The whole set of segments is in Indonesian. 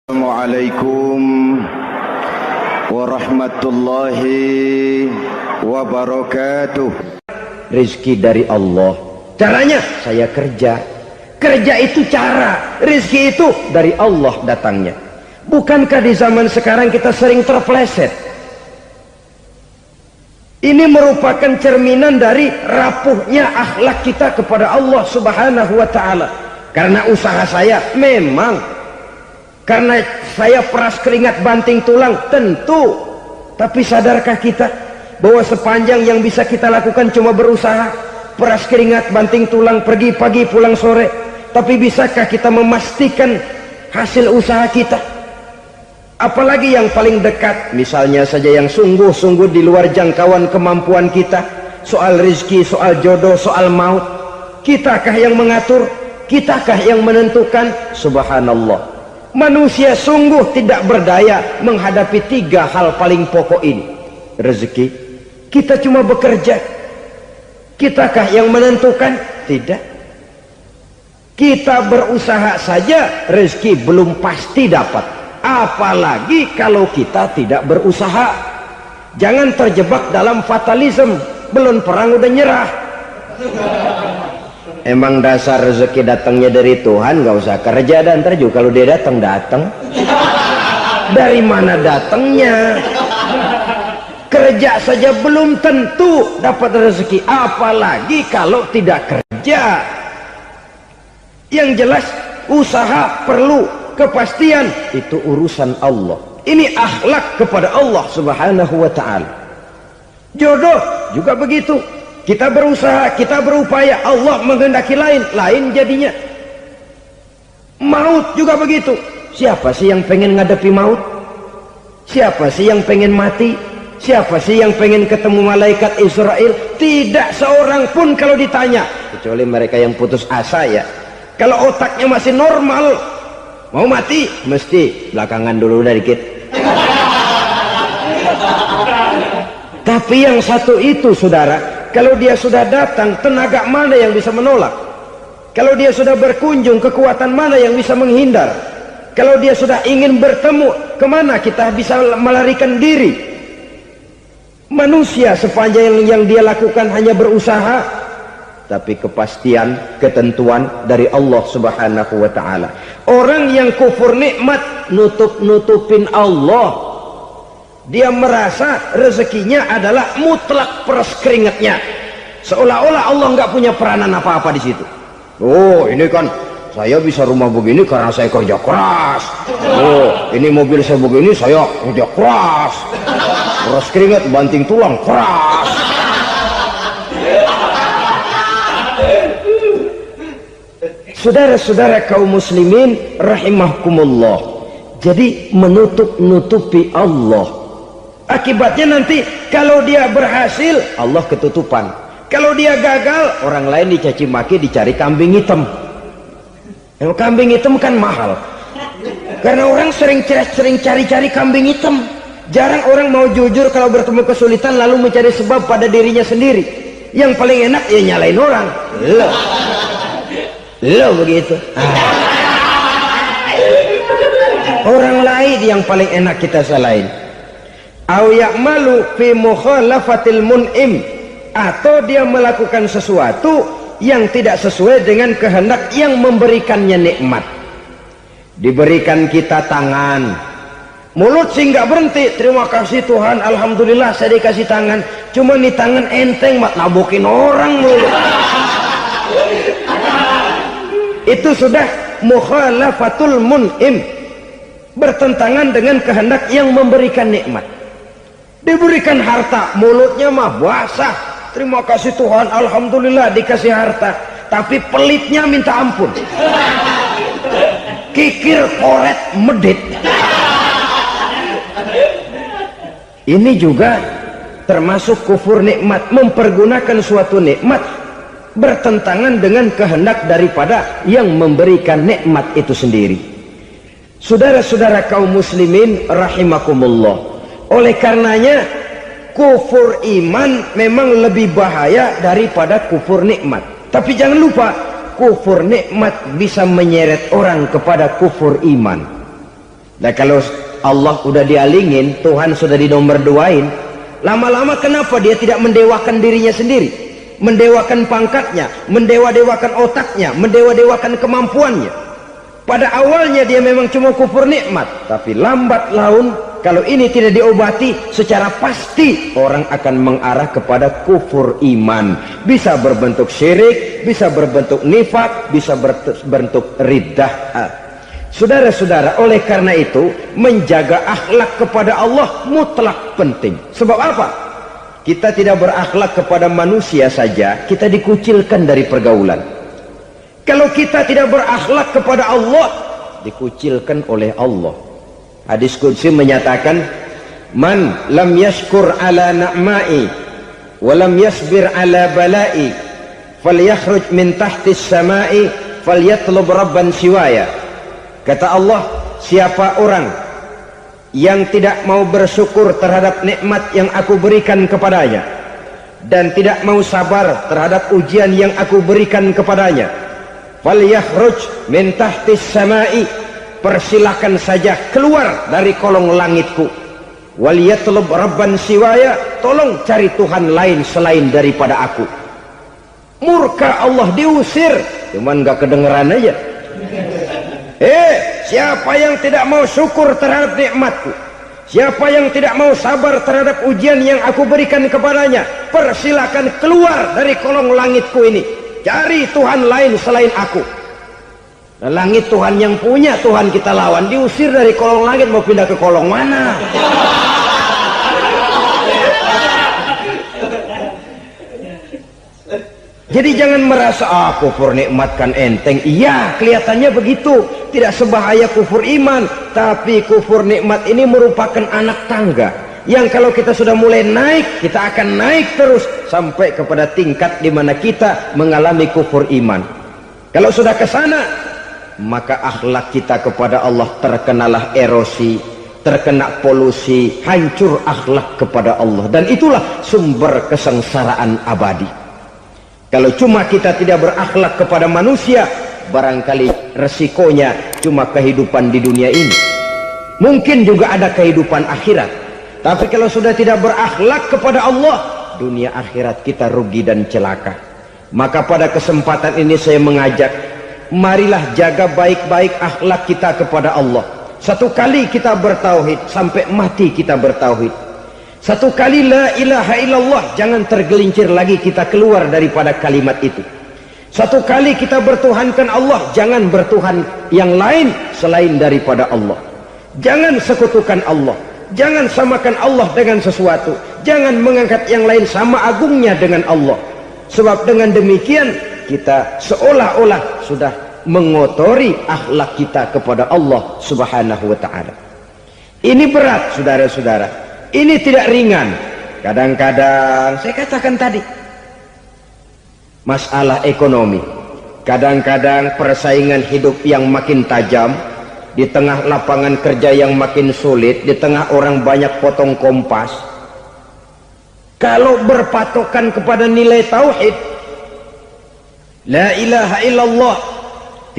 Assalamualaikum warahmatullahi wabarakatuh. Rizki dari Allah. Caranya saya kerja. Kerja itu cara. Rizki itu dari Allah datangnya. Bukankah di zaman sekarang kita sering terpeleset? Ini merupakan cerminan dari rapuhnya akhlak kita kepada Allah Subhanahu wa ta'ala. Karena usaha saya memang, karena saya peras keringat banting tulang, tentu. Tapi sadarkah kita bahwa sepanjang yang bisa kita lakukan cuma berusaha, peras keringat banting tulang, pergi pagi pulang sore? Tapi bisakah kita memastikan hasil usaha kita? Apalagi yang paling dekat, misalnya saja yang sungguh-sungguh di luar jangkauan kemampuan kita, soal rezeki, soal jodoh, soal maut. Kitakah yang mengatur? Kitakah yang menentukan? Subhanallah. Manusia sungguh tidak berdaya menghadapi tiga hal paling pokok ini. Rezeki, kita cuma bekerja. Kitakah yang menentukan? Tidak. Kita berusaha saja, rezeki belum pasti dapat. Apalagi kalau kita tidak berusaha. Jangan terjebak dalam fatalisme. Belum perang udah nyerah. Emang dasar rezeki datangnya dari Tuhan, nggak usah kerja, dan ntar juga kalau dia datang. Dari mana datangnya? Kerja saja belum tentu dapat rezeki, apalagi kalau tidak kerja. Yang jelas usaha perlu kepastian, itu urusan Allah. Ini akhlak kepada Allah Subhanahu wa ta'ala. Jodoh juga begitu. Kita berusaha, kita berupaya, Allah menghendaki lain jadinya. Maut juga begitu. Siapa sih yang pengen ngadepi maut? Siapa sih yang pengen mati? Siapa sih yang pengen ketemu malaikat Israel? Tidak seorang pun kalau ditanya, kecuali mereka yang putus asa ya. Kalau otaknya masih normal, mau mati mesti belakangan dulu udah dikit. Tapi yang satu itu, saudara, kalau dia sudah datang, tenaga mana yang bisa menolak? Kalau dia sudah berkunjung, kekuatan mana yang bisa menghindar? Kalau dia sudah ingin bertemu, kemana kita bisa melarikan diri? Manusia sepanjang yang dia lakukan hanya berusaha, tapi kepastian, ketentuan dari Allah Subhanahu wa ta'ala. Orang yang kufur nikmat, nutupin Allah. Dia merasa rezekinya adalah mutlak peras keringatnya, seolah-olah Allah nggak punya peranan apa-apa di situ. Oh, ini kan saya bisa rumah begini karena saya kerja keras. Oh, ini mobil saya begini saya kerja keras. Peras keringat banting tulang keras. Saudara-saudara kaum muslimin rahimakumullah. Jadi menutupi Allah. Akibatnya nanti kalau dia berhasil, Allah ketutupan. Kalau dia gagal, orang lain dicaci maki, dicari kambing hitam. Yang kambing hitam kan mahal. Karena orang sering cari-cari kambing hitam. Jarang orang mau jujur kalau bertemu kesulitan lalu mencari sebab pada dirinya sendiri. Yang paling enak ya nyalain orang. Lo begitu. Orang lain yang paling enak kita salahin. Au ya'malu fi mukhalafatil mun'im, atau dia melakukan sesuatu yang tidak sesuai dengan kehendak yang memberikannya nikmat. Diberikan kita tangan, mulut sih nggak berhenti, terima kasih Tuhan, alhamdulillah saya dikasih tangan. Cuma nih tangan enteng mak nabokin orang mulut. Itu sudah mukhalafatul mun'im, bertentangan dengan kehendak yang memberikan nikmat. Diberikan harta, mulutnya mah basah, terima kasih Tuhan, alhamdulillah dikasih harta, tapi pelitnya minta ampun, kikir koret medit. Ini juga termasuk kufur nikmat, mempergunakan suatu nikmat bertentangan dengan kehendak daripada yang memberikan nikmat itu sendiri. Saudara-saudara kaum muslimin rahimakumullah. Oleh karenanya kufur iman memang lebih bahaya daripada kufur nikmat. Tapi jangan lupa, kufur nikmat bisa menyeret orang kepada kufur iman. Nah kalau Allah udah dialingin, Tuhan sudah dinomor duain, lama-lama kenapa dia tidak mendewakan dirinya sendiri, mendewakan pangkatnya, mendewa-dewakan otaknya, mendewa-dewakan kemampuannya? Pada awalnya dia memang cuma kufur nikmat, tapi lambat laun kalau ini tidak diobati, secara pasti orang akan mengarah kepada kufur iman. Bisa berbentuk syirik, bisa berbentuk nifak, bisa berbentuk riddah. Saudara-saudara, oleh karena itu menjaga akhlak kepada Allah mutlak penting. Sebab apa? Kita tidak berakhlak kepada manusia saja, kita dikucilkan dari pergaulan. Kalau kita tidak berakhlak kepada Allah, dikucilkan oleh Allah. Hadis qudsi menyatakan, man lam yashkur ala na'mai wa lam yasbir ala balai falyakhruj min tahtis samai falyatlub rabban siwaya. Kata Allah, siapa orang yang tidak mau bersyukur terhadap nikmat yang aku berikan kepadanya dan tidak mau sabar terhadap ujian yang aku berikan kepadanya, falyakhruj min tahtis samai, persilahkan saja keluar dari kolong langitku, waliyatlub rabban siwaya, tolong cari Tuhan lain selain daripada aku. Murka Allah, diusir, cuman gak kedengeran aja. Siapa yang tidak mau syukur terhadap nikmatku, siapa yang tidak mau sabar terhadap ujian yang aku berikan kepadanya, persilahkan keluar dari kolong langitku ini, cari Tuhan lain selain aku. Nah, langit Tuhan yang punya, Tuhan kita lawan, diusir dari kolong langit, mau pindah ke kolong mana? Jadi jangan merasa kufur nikmat kan enteng. Iya, kelihatannya begitu, tidak sebahaya kufur iman. Tapi kufur nikmat ini merupakan anak tangga yang kalau kita sudah mulai naik, kita akan naik terus sampai kepada tingkat di mana kita mengalami kufur iman. Kalau sudah ke sana, maka akhlak kita kepada Allah terkenalah erosi, terkena polusi, hancur akhlak kepada Allah, dan itulah sumber kesengsaraan abadi. Kalau cuma kita tidak berakhlak kepada manusia, barangkali resikonya cuma kehidupan di dunia ini, mungkin juga ada kehidupan akhirat. Tapi kalau sudah tidak berakhlak kepada Allah, dunia akhirat kita rugi dan celaka. Maka pada kesempatan ini saya mengajak, marilah jaga baik-baik akhlak kita kepada Allah. Satu kali kita bertauhid, sampai mati kita bertauhid. Satu kali la ilaha illallah, jangan tergelincir lagi kita keluar daripada kalimat itu. Satu kali kita bertuhankan Allah, jangan bertuhan yang lain selain daripada Allah. Jangan sekutukan Allah, jangan samakan Allah dengan sesuatu, jangan mengangkat yang lain sama agungnya dengan Allah. Sebab dengan demikian kita seolah-olah sudah mengotori akhlak kita kepada Allah subhanahu wa ta'ala. Ini berat, saudara-saudara. Ini tidak ringan. Kadang-kadang saya katakan tadi, masalah ekonomi, kadang-kadang persaingan hidup yang makin tajam, di tengah lapangan kerja yang makin sulit, di tengah orang banyak potong kompas. Kalau berpatokan kepada nilai tauhid, la ilaha illallah,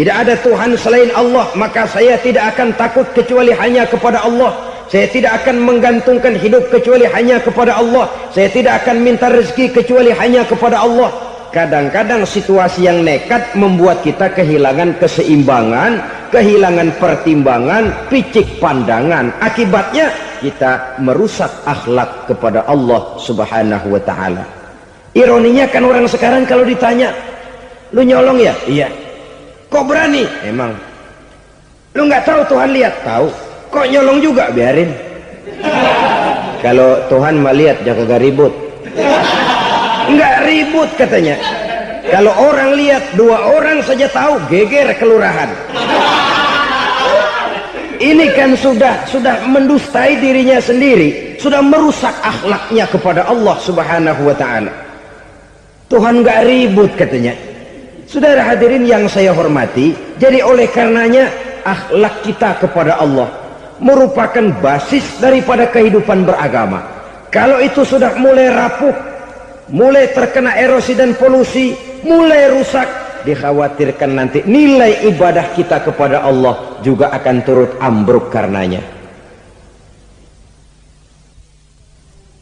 tidak ada Tuhan selain Allah, maka saya tidak akan takut kecuali hanya kepada Allah. Saya tidak akan menggantungkan hidup kecuali hanya kepada Allah. Saya tidak akan minta rezeki kecuali hanya kepada Allah. Kadang-kadang situasi yang nekat membuat kita kehilangan keseimbangan, kehilangan pertimbangan, picik pandangan. Akibatnya kita merusak akhlak kepada Allah subhanahu wa ta'ala. Ironinya kan orang sekarang kalau ditanya, lu nyolong ya? Iya. Kok berani? Emang. Lu nggak tahu Tuhan lihat? Tahu. Kok nyolong juga? Biarin. Kalau Tuhan mah lihat, jangan gak ribut. Nggak ribut katanya. Kalau orang lihat, 2 orang saja tahu, geger kelurahan. Ini kan sudah mendustai dirinya sendiri, sudah merusak akhlaknya kepada Allah subhanahu wa ta'ala. Tuhan nggak ribut katanya. Saudara hadirin yang saya hormati, jadi oleh karenanya akhlak kita kepada Allah merupakan basis daripada kehidupan beragama. Kalau itu sudah mulai rapuh, mulai terkena erosi dan polusi, mulai rusak, dikhawatirkan nanti nilai ibadah kita kepada Allah juga akan turut ambruk karenanya.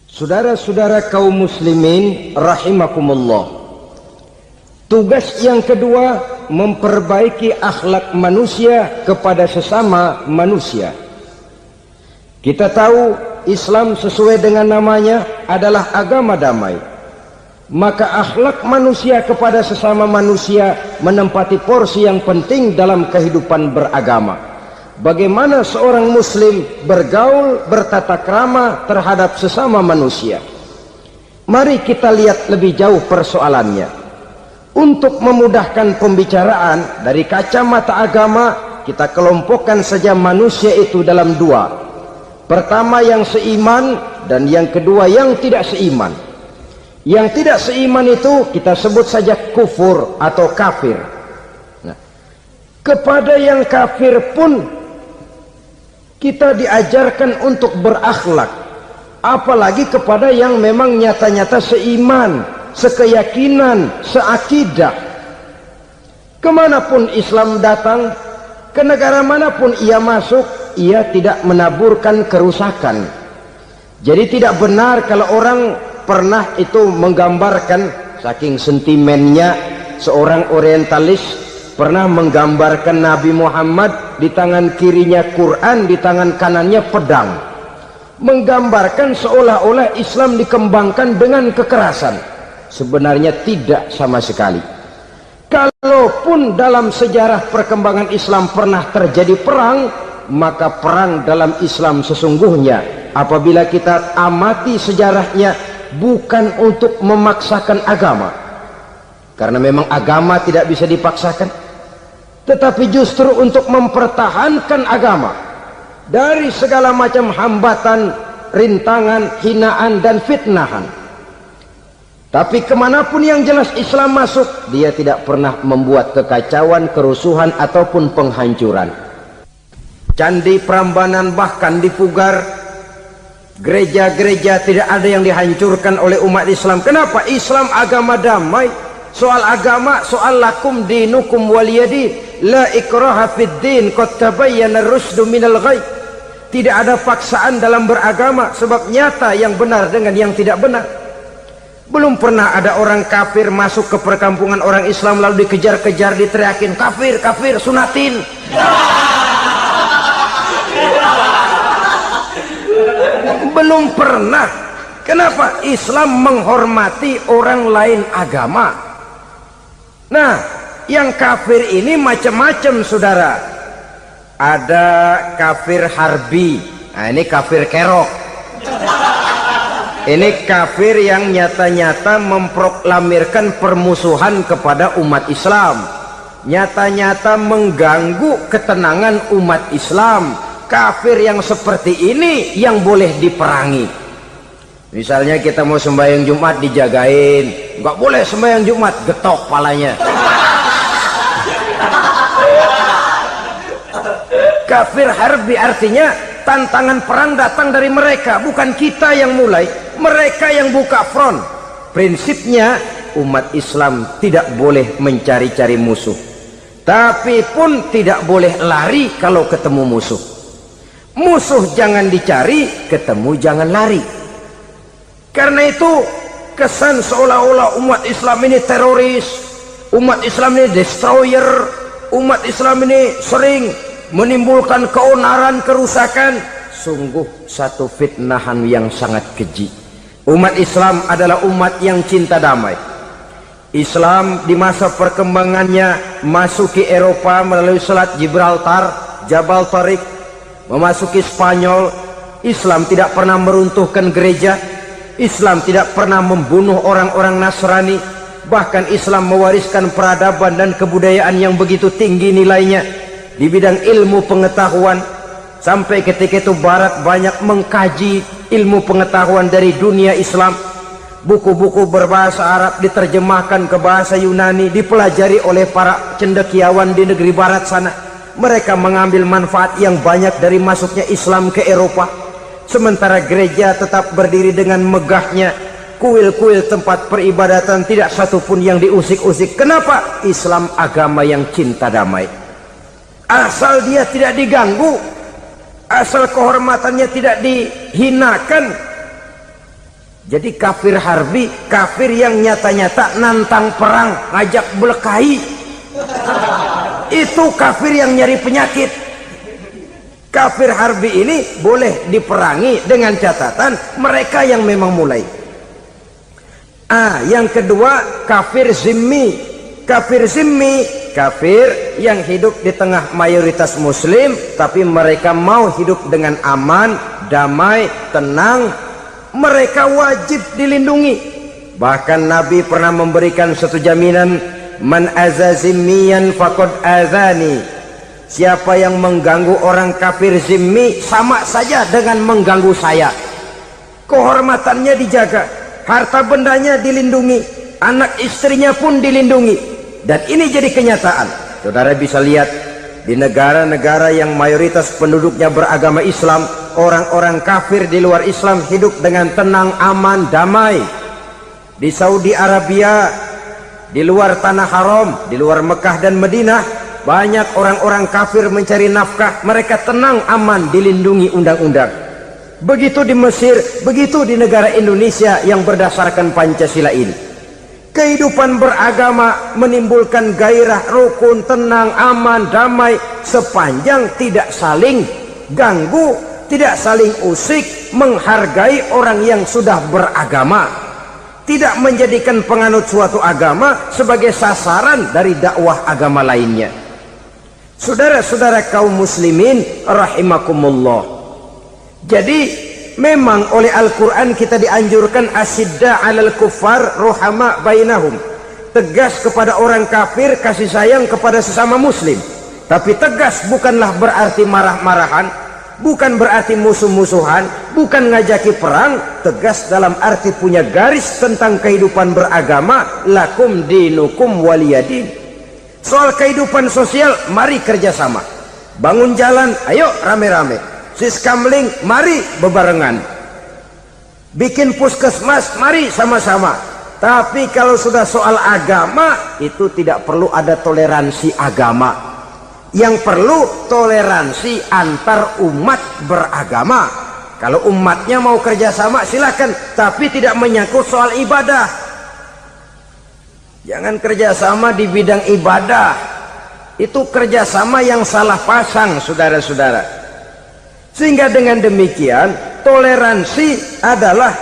Saudara-saudara kaum muslimin rahimakumullah, tugas yang kedua memperbaiki akhlak manusia kepada sesama manusia. Kita tahu Islam sesuai dengan namanya adalah agama damai. Maka akhlak manusia kepada sesama manusia menempati porsi yang penting dalam kehidupan beragama. Bagaimana seorang muslim bergaul, bertata krama terhadap sesama manusia. Mari kita lihat lebih jauh persoalannya. Untuk memudahkan pembicaraan dari kacamata agama, kita kelompokkan saja manusia itu dalam dua. Pertama yang seiman, dan yang kedua yang tidak seiman. Yang tidak seiman itu kita sebut saja kufur atau kafir. Nah, kepada yang kafir pun kita diajarkan untuk berakhlak, apalagi kepada yang memang nyata-nyata seiman, sekeyakinan, seakidah. Kemanapun Islam datang, ke negara manapun ia masuk, ia tidak menaburkan kerusakan. Jadi tidak benar kalau orang pernah itu menggambarkan, saking sentimennya seorang orientalis pernah menggambarkan Nabi Muhammad di tangan kirinya Quran, di tangan kanannya pedang, menggambarkan seolah-olah Islam dikembangkan dengan kekerasan. Sebenarnya tidak sama sekali. Kalaupun dalam sejarah perkembangan Islam pernah terjadi perang, maka perang dalam Islam sesungguhnya apabila kita amati sejarahnya bukan untuk memaksakan agama, karena memang agama tidak bisa dipaksakan, tetapi justru untuk mempertahankan agama dari segala macam hambatan, rintangan, hinaan dan fitnahan. Tapi kemanapun yang jelas Islam masuk, dia tidak pernah membuat kekacauan, kerusuhan ataupun penghancuran. Candi Prambanan bahkan dipugar, gereja-gereja tidak ada yang dihancurkan oleh umat Islam. Kenapa? Islam agama damai. Soal agama, soal lakum dinukum waliyadin, la ikraha fid din, qad tabayyana ar-rusdu minal ghayy. Tidak ada paksaan dalam beragama, sebab nyata yang benar dengan yang tidak benar. Belum pernah ada orang kafir masuk ke perkampungan orang Islam lalu dikejar-kejar, diteriakin kafir, kafir, sunatin. Belum pernah. Kenapa? Islam menghormati orang lain agama. Nah, yang kafir ini macam-macam, saudara. Ada kafir harbi. Nah, ini kafir kerok. Ini kafir yang nyata-nyata memproklamirkan permusuhan kepada umat Islam, nyata-nyata mengganggu ketenangan umat Islam. Kafir yang seperti ini yang boleh diperangi. Misalnya kita mau sembahyang Jumat dijagain, nggak boleh sembahyang Jumat, getok palanya. Kafir harbi artinya tantangan perang datang dari mereka, bukan kita yang mulai, mereka yang buka front. Prinsipnya umat Islam tidak boleh mencari-cari musuh, tapi pun tidak boleh lari kalau ketemu musuh. Musuh jangan dicari, ketemu jangan lari. Karena itu kesan seolah-olah umat Islam ini teroris, umat Islam ini destroyer, umat Islam ini sering menimbulkan keonaran, kerusakan. Sungguh satu fitnahan yang sangat keji. Umat Islam adalah umat yang cinta damai. Islam di masa perkembangannya masuki Eropa melalui Selat Gibraltar, Jabal Tariq, memasuki Spanyol. Islam tidak pernah meruntuhkan gereja, Islam tidak pernah membunuh orang-orang Nasrani. Bahkan Islam mewariskan peradaban dan kebudayaan yang begitu tinggi nilainya di bidang ilmu pengetahuan, sampai ketika itu Barat banyak mengkaji ilmu pengetahuan dari dunia Islam. Buku-buku berbahasa Arab diterjemahkan ke bahasa Yunani, dipelajari oleh para cendekiawan di negeri Barat sana. Mereka mengambil manfaat yang banyak dari masuknya Islam ke Eropa. Sementara gereja tetap berdiri dengan megahnya, kuil-kuil tempat peribadatan tidak satupun yang diusik-usik. Kenapa? Islam agama yang cinta damai. Asal dia tidak diganggu, asal kehormatannya tidak dihinakan. Jadi kafir harbi, kafir yang nyata-nyata nantang perang, ngajak berkelahi, itu kafir yang nyari penyakit. Kafir harbi ini boleh diperangi dengan catatan mereka yang memang mulai. Yang kedua, kafir zimmi. Kafir zimmi, kafir yang hidup di tengah mayoritas muslim, tapi mereka mau hidup dengan aman, damai, tenang. Mereka wajib dilindungi. Bahkan Nabi pernah memberikan satu jaminan, man aza zimmiyan faqad azani. Siapa yang mengganggu orang kafir zimmi sama saja dengan mengganggu saya. Kehormatannya dijaga, harta bendanya dilindungi, anak istrinya pun dilindungi. Dan ini jadi kenyataan. Saudara bisa lihat di negara-negara yang mayoritas penduduknya beragama Islam, orang-orang kafir di luar Islam hidup dengan tenang, aman, damai. Di Saudi Arabia, di luar tanah haram, di luar Mekah dan Madinah, banyak orang-orang kafir mencari nafkah. Mereka tenang, aman, dilindungi undang-undang. Begitu di Mesir, begitu di negara Indonesia yang berdasarkan Pancasila ini. Kehidupan beragama menimbulkan gairah, rukun, tenang, aman, damai, sepanjang tidak saling ganggu, tidak saling usik, menghargai orang yang sudah beragama, tidak menjadikan penganut suatu agama sebagai sasaran dari dakwah agama lainnya. Saudara-saudara kaum muslimin rahimakumullah. Jadi memang oleh Al-Quran kita dianjurkan asyidda 'alal kuffar ruhama bainahum. Tegas kepada orang kafir, kasih sayang kepada sesama muslim. Tapi tegas bukanlah berarti marah-marahan, bukan berarti musuh-musuhan, bukan ngajaki perang. Tegas dalam arti punya garis tentang kehidupan beragama, lakum dinukum waliyadin. Soal kehidupan sosial, mari kerjasama. Bangun jalan, ayo rame-rame. Siskamling, mari bebarengan. Bikin puskesmas, mari sama-sama. Tapi kalau sudah soal agama, itu tidak perlu ada toleransi agama. Yang perlu toleransi antar umat beragama. Kalau umatnya mau kerjasama silakan, tapi tidak menyangkut soal ibadah. Jangan kerjasama di bidang ibadah. Itu kerjasama yang salah pasang, saudara-saudara. Sehingga dengan demikian toleransi adalah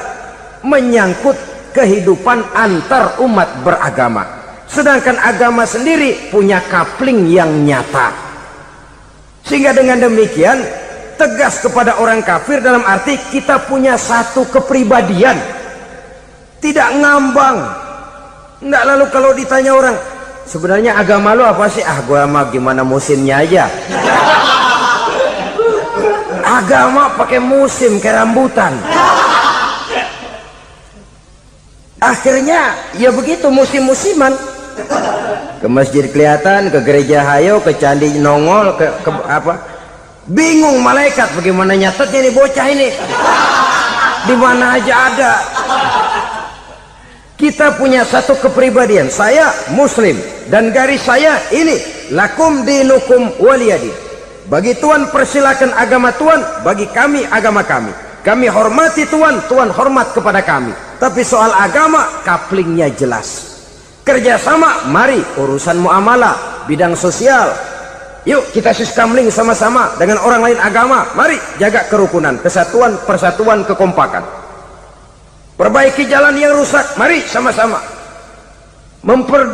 menyangkut kehidupan antar umat beragama. Sedangkan agama sendiri punya kapling yang nyata. Sehingga dengan demikian tegas kepada orang kafir dalam arti kita punya satu kepribadian, tidak ngambang. Enggak, lalu kalau ditanya orang, sebenarnya agama lu apa sih? Gua mah gimana musimnya aja. Agama pakai musim kayak rambutan. Akhirnya ya begitu, musim-musiman. Ke masjid kelihatan, ke gereja hayo, ke candi nongol, ke apa? Bingung malaikat bagaimana nyatetnya nih bocah ini. Di mana aja ada. Kita punya satu kepribadian, saya muslim dan garis saya ini, lakum dinukum waliyadin. Bagi Tuhan persilakan agama Tuhan, bagi kami agama kami. Kami hormati Tuhan, Tuhan hormat kepada kami. Tapi soal agama kaplingnya jelas. Kerjasama, mari urusan muamalah, bidang sosial. Yuk kita siskamling sama-sama dengan orang lain agama. Mari jaga kerukunan, kesatuan, persatuan, kekompakan. Perbaiki jalan yang rusak, mari sama-sama.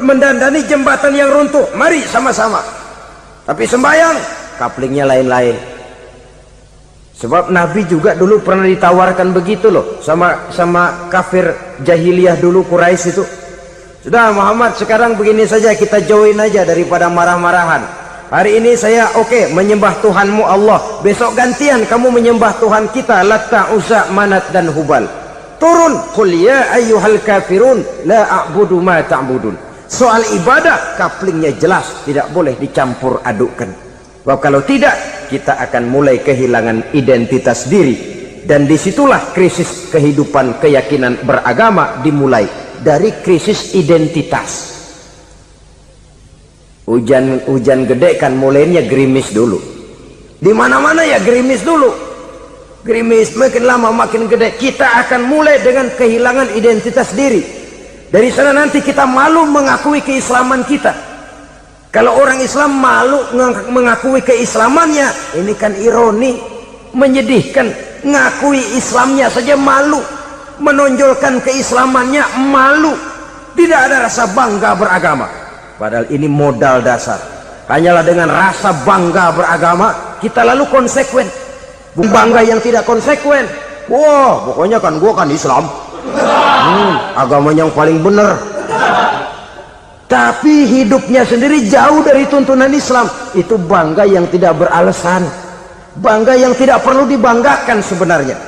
Mendandani jembatan yang runtuh, mari sama-sama. Tapi sembahyang, kaplingnya lain-lain. Sebab Nabi juga dulu pernah ditawarkan begitu loh sama kafir jahiliyah dulu, Quraisy itu. Sudah Muhammad, sekarang begini saja, kita join aja daripada marah-marahan. Hari ini saya oke menyembah Tuhanmu Allah, besok gantian kamu menyembah Tuhan kita Latta, Uzza, Manat dan Hubal. Turun, qul ya ayyuhal kafirun la a'budu ma ta'budun. Soal ibadah kaplingnya jelas, tidak boleh dicampur adukkan. Sebab kalau tidak, kita akan mulai kehilangan identitas diri. Dan disitulah krisis kehidupan keyakinan beragama dimulai dari krisis identitas. Hujan gede kan mulainya gerimis dulu. Di mana-mana ya gerimis dulu. Gerimis makin lama makin gede. Kita akan mulai dengan kehilangan identitas diri. Dari sana nanti kita malu mengakui keislaman kita. Kalau orang Islam malu mengakui keislamannya, ini kan ironi, menyedihkan. Ngakui Islamnya saja malu, menonjolkan keislamannya malu, tidak ada rasa bangga beragama. Padahal ini modal dasar. Hanyalah dengan rasa bangga beragama kita lalu konsekuen. Bukan bangga yang tidak konsekuen. Wah, pokoknya kan gua kan Islam, agama yang paling benar. Tapi hidupnya sendiri jauh dari tuntunan Islam. Itu bangga yang tidak beralasan, bangga yang tidak perlu dibanggakan sebenarnya.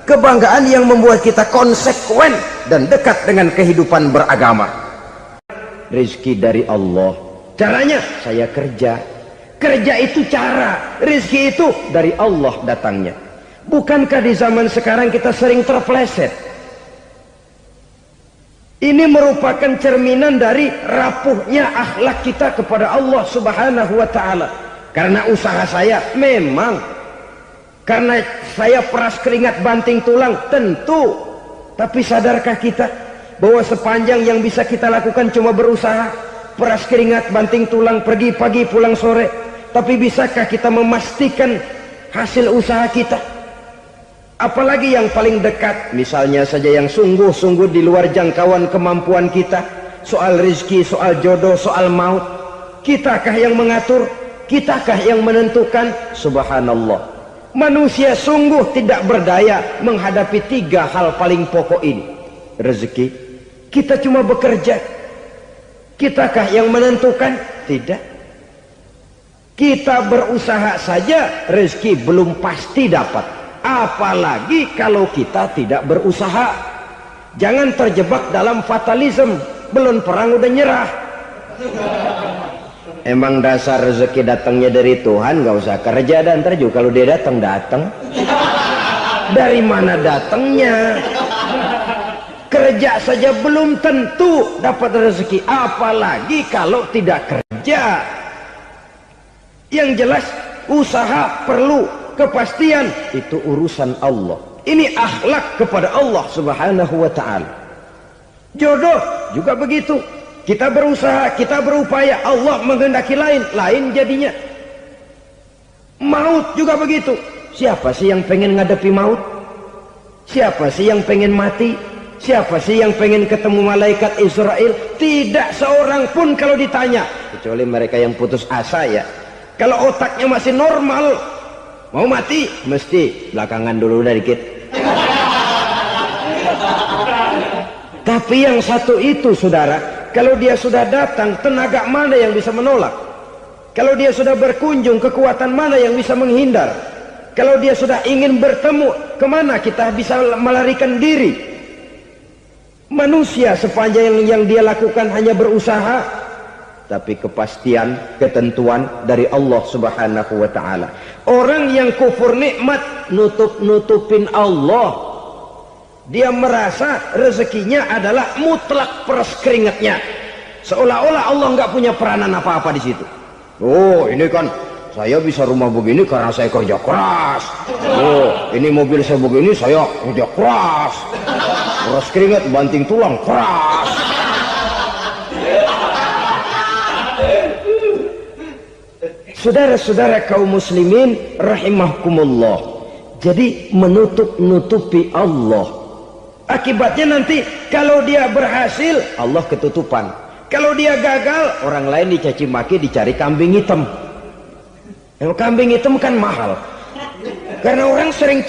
Kebanggaan yang membuat kita konsekuen dan dekat dengan kehidupan beragama. Rezeki dari Allah. Caranya saya kerja. Kerja itu cara, rezeki itu dari Allah datangnya. Bukankah di zaman sekarang kita sering terpeleset? Ini merupakan cerminan dari rapuhnya akhlak kita kepada Allah Subhanahu wa ta'ala. Karena usaha saya memang, karena saya peras keringat banting tulang, tentu. Tapi sadarkah kita bahwa sepanjang yang bisa kita lakukan cuma berusaha, peras keringat banting tulang, pergi pagi pulang sore? Tapi bisakah kita memastikan hasil usaha kita? Apalagi yang paling dekat, misalnya saja yang sungguh-sungguh di luar jangkauan kemampuan kita, soal rezeki, soal jodoh, soal maut. Kitakah yang mengatur? Kitakah yang menentukan? Subhanallah, manusia sungguh tidak berdaya menghadapi 3 hal paling pokok ini. Rezeki, kita cuma bekerja. Kitakah yang menentukan? Tidak. Kita berusaha saja rezeki belum pasti dapat, apalagi kalau kita tidak berusaha. Jangan terjebak dalam fatalisme, belum perang udah nyerah. Emang dasar rezeki datangnya dari Tuhan, nggak usah kerja, dan ntar juga kalau dia datang. Dari mana datangnya? Kerja saja belum tentu dapat rezeki, apalagi kalau tidak kerja. Yang jelas usaha perlu kepastian, itu urusan Allah. Ini akhlak kepada Allah Subhanahu wa ta'ala. Jodoh juga begitu. Kita berusaha, kita berupaya, Allah menghendaki lain jadinya. Maut juga begitu. Siapa sih yang pengen ngadepi maut? Siapa sih yang pengen mati? Siapa sih yang pengen ketemu malaikat Israel? Tidak seorang pun kalau ditanya, kecuali mereka yang putus asa ya. Kalau otaknya masih normal, mau mati mesti belakangan dulu udah dikit. Tapi yang satu itu saudara, kalau dia sudah datang, tenaga mana yang bisa menolak? Kalau dia sudah berkunjung, kekuatan mana yang bisa menghindar? Kalau dia sudah ingin bertemu, kemana kita bisa melarikan diri? Manusia sepanjang yang dia lakukan hanya berusaha. Tapi kepastian, ketentuan dari Allah Subhanahu wa ta'ala. Orang yang kufur nikmat, nutupin Allah. Dia merasa rezekinya adalah mutlak peras keringatnya, seolah-olah Allah nggak punya peranan apa-apa di situ. Oh, ini kan saya bisa rumah begini karena saya kerja keras. Oh, ini mobil saya begini saya kerja keras. Peras keringat banting tulang keras. Saudara-saudara kaum muslimin rahimahkumullah. Jadi menutupi Allah. Akibatnya nanti kalau dia berhasil, Allah ketutupan. Kalau dia gagal, orang lain dicaci maki, dicari kambing hitam. Yang kambing hitam kan mahal. Karena orang sering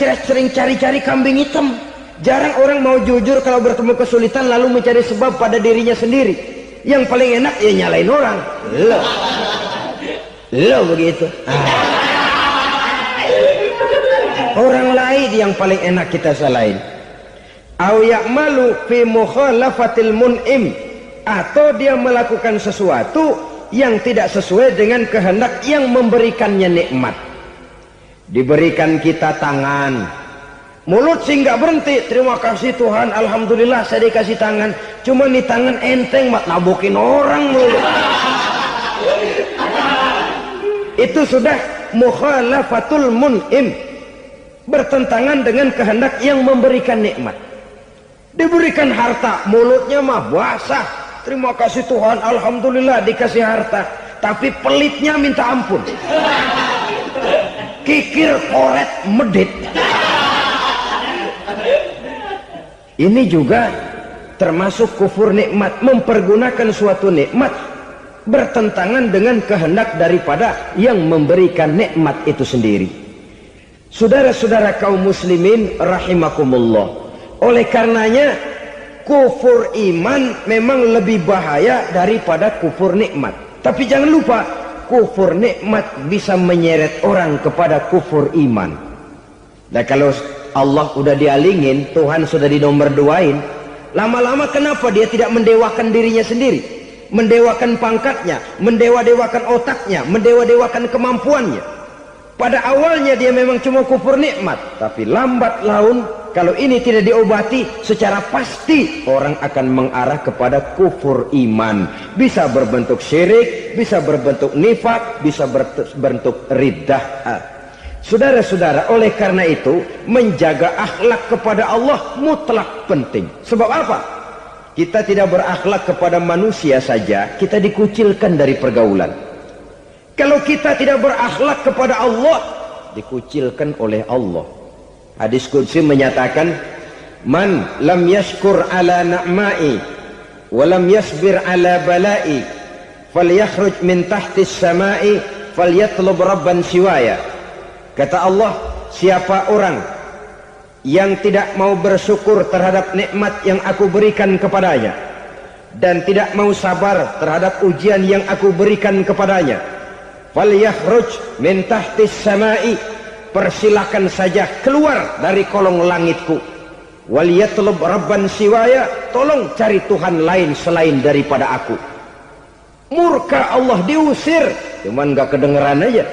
cari-cari kambing hitam. Jarang orang mau jujur kalau bertemu kesulitan lalu mencari sebab pada dirinya sendiri. Yang paling enak ya nyalain orang. Lo begitu. Orang lain yang paling enak kita salahin. Au ya'malu fi mukhalafatil mun'im, atau dia melakukan sesuatu yang tidak sesuai dengan kehendak yang memberikannya nikmat. Diberikan kita tangan, Mulut sih nggak berhenti, terima kasih Tuhan, alhamdulillah saya dikasih tangan. Cuma nih tangan enteng mat nabokin orang mulut. Itu sudah mukhalafatul mun'im, bertentangan dengan kehendak yang memberikan nikmat. Diberikan harta, mulutnya mah basah, terima kasih Tuhan, alhamdulillah dikasih harta, tapi pelitnya minta ampun, kikir koret medit. Ini juga termasuk kufur nikmat, mempergunakan suatu nikmat bertentangan dengan kehendak daripada yang memberikan nikmat itu sendiri. Saudara-saudara kaum muslimin rahimakumullah, oleh karenanya kufur iman memang lebih bahaya daripada kufur nikmat. Tapi jangan lupa, kufur nikmat bisa menyeret orang kepada kufur iman. Nah kalau Allah udah dialingin, Tuhan sudah dinomor duain, lama-lama kenapa dia tidak mendewakan dirinya sendiri, mendewakan pangkatnya, mendewa-dewakan otaknya, mendewa-dewakan kemampuannya? Pada awalnya dia memang cuma kufur nikmat, tapi lambat laun kalau ini tidak diobati, secara pasti orang akan mengarah kepada kufur iman. Bisa berbentuk syirik, bisa berbentuk nifak, bisa berbentuk riddah. Saudara-saudara, oleh karena itu menjaga akhlak kepada Allah mutlak penting. Sebab apa? Kita tidak berakhlak kepada manusia saja, kita dikucilkan dari pergaulan. Kalau kita tidak berakhlak kepada Allah, dikucilkan oleh Allah. Hadis qudsi menyatakan, man lam yashkur ala na'mai wa lam yasbir ala balai falyakhruj min tahtis samai falyatlub rabban siwaya. Kata Allah, siapa orang yang tidak mau bersyukur terhadap nikmat yang aku berikan kepadanya dan tidak mau sabar terhadap ujian yang aku berikan kepadanya, falyakhruj min tahtis samai, persilahkan saja keluar dari kolong langitku, waliyatlub rabban siwaya, tolong cari Tuhan lain selain daripada aku. Murka Allah, diusir, cuman gak kedengeran aja.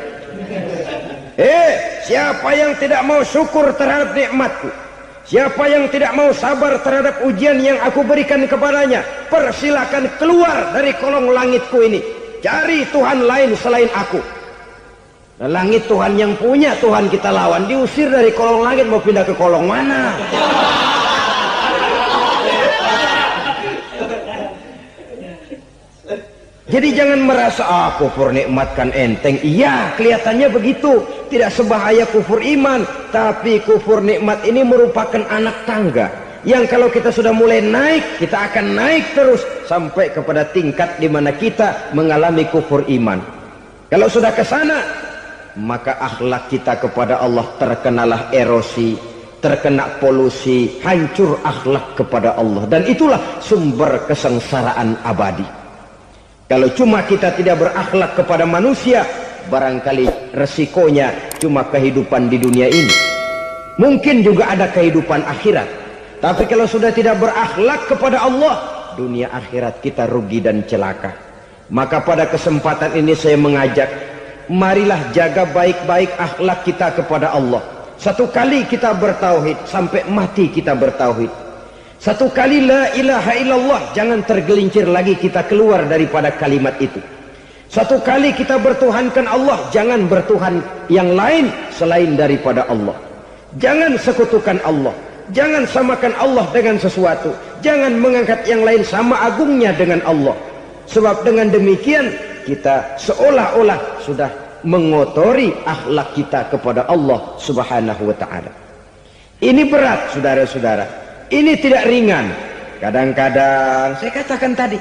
Siapa yang tidak mau syukur terhadap nikmatku, siapa yang tidak mau sabar terhadap ujian yang aku berikan kepadanya, persilakan keluar dari kolong langitku ini, cari Tuhan lain selain aku. Nah, langit Tuhan yang punya, Tuhan kita lawan, diusir dari kolong langit, mau pindah ke kolong mana? Jadi jangan merasa kufur nikmat kan enteng. Iya, kelihatannya begitu, tidak sebahaya kufur iman. Tapi kufur nikmat ini merupakan anak tangga yang kalau kita sudah mulai naik, kita akan naik terus sampai kepada tingkat di mana kita mengalami kufur iman. Kalau sudah ke sana, maka akhlak kita kepada Allah terkenalah erosi, terkena polusi, hancur akhlak kepada Allah, dan itulah sumber kesengsaraan abadi. Kalau cuma kita tidak berakhlak kepada manusia, barangkali resikonya cuma kehidupan di dunia ini. Mungkin juga ada kehidupan akhirat. Tapi kalau sudah tidak berakhlak kepada Allah, dunia akhirat kita rugi dan celaka. Maka pada kesempatan ini saya mengajak, marilah jaga baik-baik akhlak kita kepada Allah. Satu kali kita bertauhid, sampai mati kita bertauhid. Satu kali la ilaha illallah, jangan tergelincir lagi kita keluar daripada kalimat itu. Satu kali kita bertuhankan Allah, jangan bertuhan yang lain selain daripada Allah. Jangan sekutukan Allah, jangan samakan Allah dengan sesuatu, jangan mengangkat yang lain sama agungnya dengan Allah. Sebab dengan demikian kita seolah-olah sudah mengotori akhlak kita kepada Allah subhanahu wa ta'ala. Ini berat saudara-saudara, ini tidak ringan. Kadang-kadang saya katakan tadi,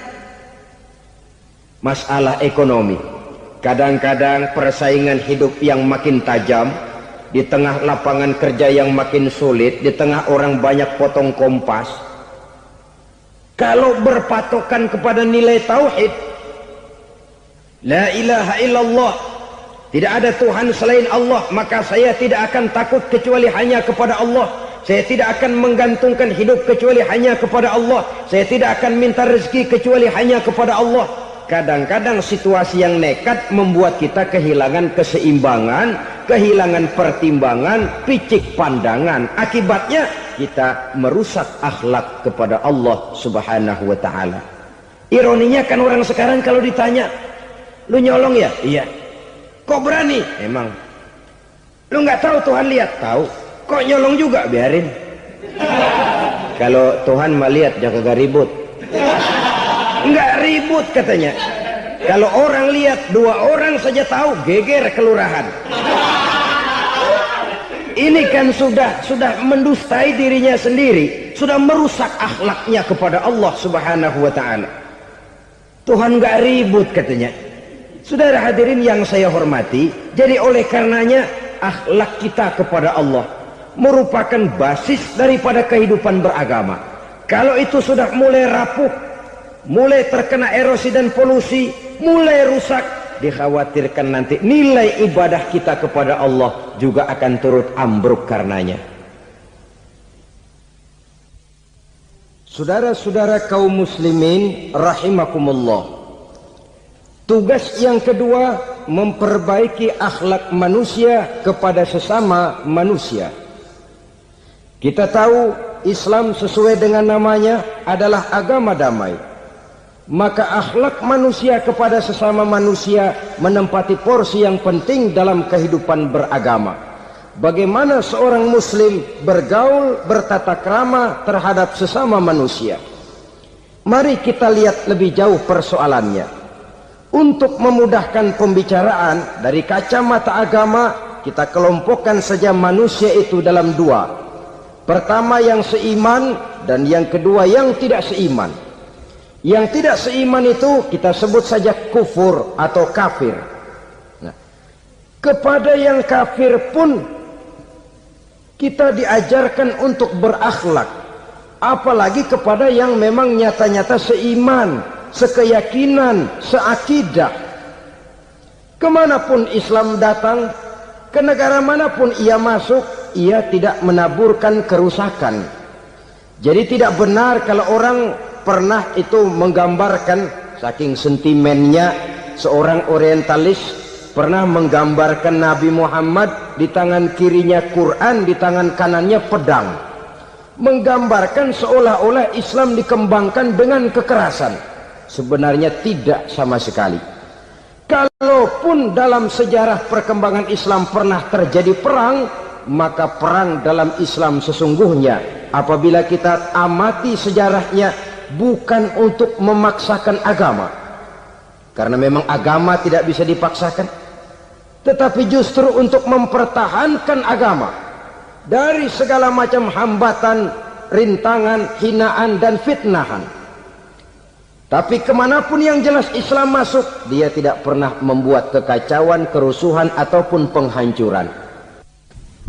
masalah ekonomi, kadang-kadang persaingan hidup yang makin tajam, di tengah lapangan kerja yang makin sulit, di tengah orang banyak potong kompas. Kalau berpatokan kepada nilai tauhid, la ilaha illallah, tidak ada Tuhan selain Allah, maka saya tidak akan takut kecuali hanya kepada Allah. Saya tidak akan menggantungkan hidup kecuali hanya kepada Allah. Saya tidak akan minta rezeki kecuali hanya kepada Allah. kadang-kadang situasi yang nekat membuat kita kehilangan keseimbangan, kehilangan pertimbangan, picik pandangan. Akibatnya kita merusak akhlak kepada Allah Subhanahu wa ta'ala. Ironinya kan orang sekarang kalau ditanya, lu nyolong ya? Iya. Kok berani? Emang. Lu nggak tahu Tuhan lihat? Tahu. Kok nyolong juga? Biarin. Kalau Tuhan mah lihat, jangan kagak ribut. Nggak ribut katanya. Kalau orang lihat, 2 orang saja tahu, geger kelurahan. Ini kan sudah mendustai dirinya sendiri, sudah merusak akhlaknya kepada Allah Subhanahu wa ta'ala. Tuhan nggak ribut katanya. Saudara hadirin yang saya hormati, jadi oleh karenanya akhlak kita kepada Allah merupakan basis daripada kehidupan beragama. Kalau itu sudah mulai rapuh, mulai terkena erosi dan polusi, mulai rusak, dikhawatirkan nanti nilai ibadah kita kepada Allah juga akan turut ambruk karenanya. Saudara-saudara kaum muslimin rahimakumullah, tugas yang kedua memperbaiki akhlak manusia kepada sesama manusia. Kita tahu Islam sesuai dengan namanya adalah agama damai. Maka akhlak manusia kepada sesama manusia menempati porsi yang penting dalam kehidupan beragama. Bagaimana seorang muslim bergaul, bertata krama terhadap sesama manusia. Mari kita lihat lebih jauh persoalannya. Untuk memudahkan pembicaraan dari kacamata agama, kita kelompokkan saja manusia itu dalam 2. Pertama yang seiman dan yang kedua yang tidak seiman. Yang tidak seiman itu kita sebut saja kufur atau kafir. Nah, kepada yang kafir pun kita diajarkan untuk berakhlak, apalagi kepada yang memang nyata-nyata seiman, sekeyakinan, seakidah. Kemanapun Islam datang, ke negara manapun ia masuk, ia tidak menaburkan kerusakan. Jadi tidak benar kalau orang pernah itu menggambarkan, saking sentimennya seorang orientalis pernah menggambarkan Nabi Muhammad di tangan kirinya Quran, di tangan kanannya pedang, menggambarkan seolah-olah Islam dikembangkan dengan kekerasan. Sebenarnya tidak sama sekali. Kalaupun dalam sejarah perkembangan Islam pernah terjadi perang, maka perang dalam Islam sesungguhnya apabila kita amati sejarahnya bukan untuk memaksakan agama, karena memang agama tidak bisa dipaksakan, tetapi justru untuk mempertahankan agama dari segala macam hambatan, rintangan, hinaan dan fitnahan. Tapi kemanapun yang jelas Islam masuk, dia tidak pernah membuat kekacauan, kerusuhan ataupun penghancuran.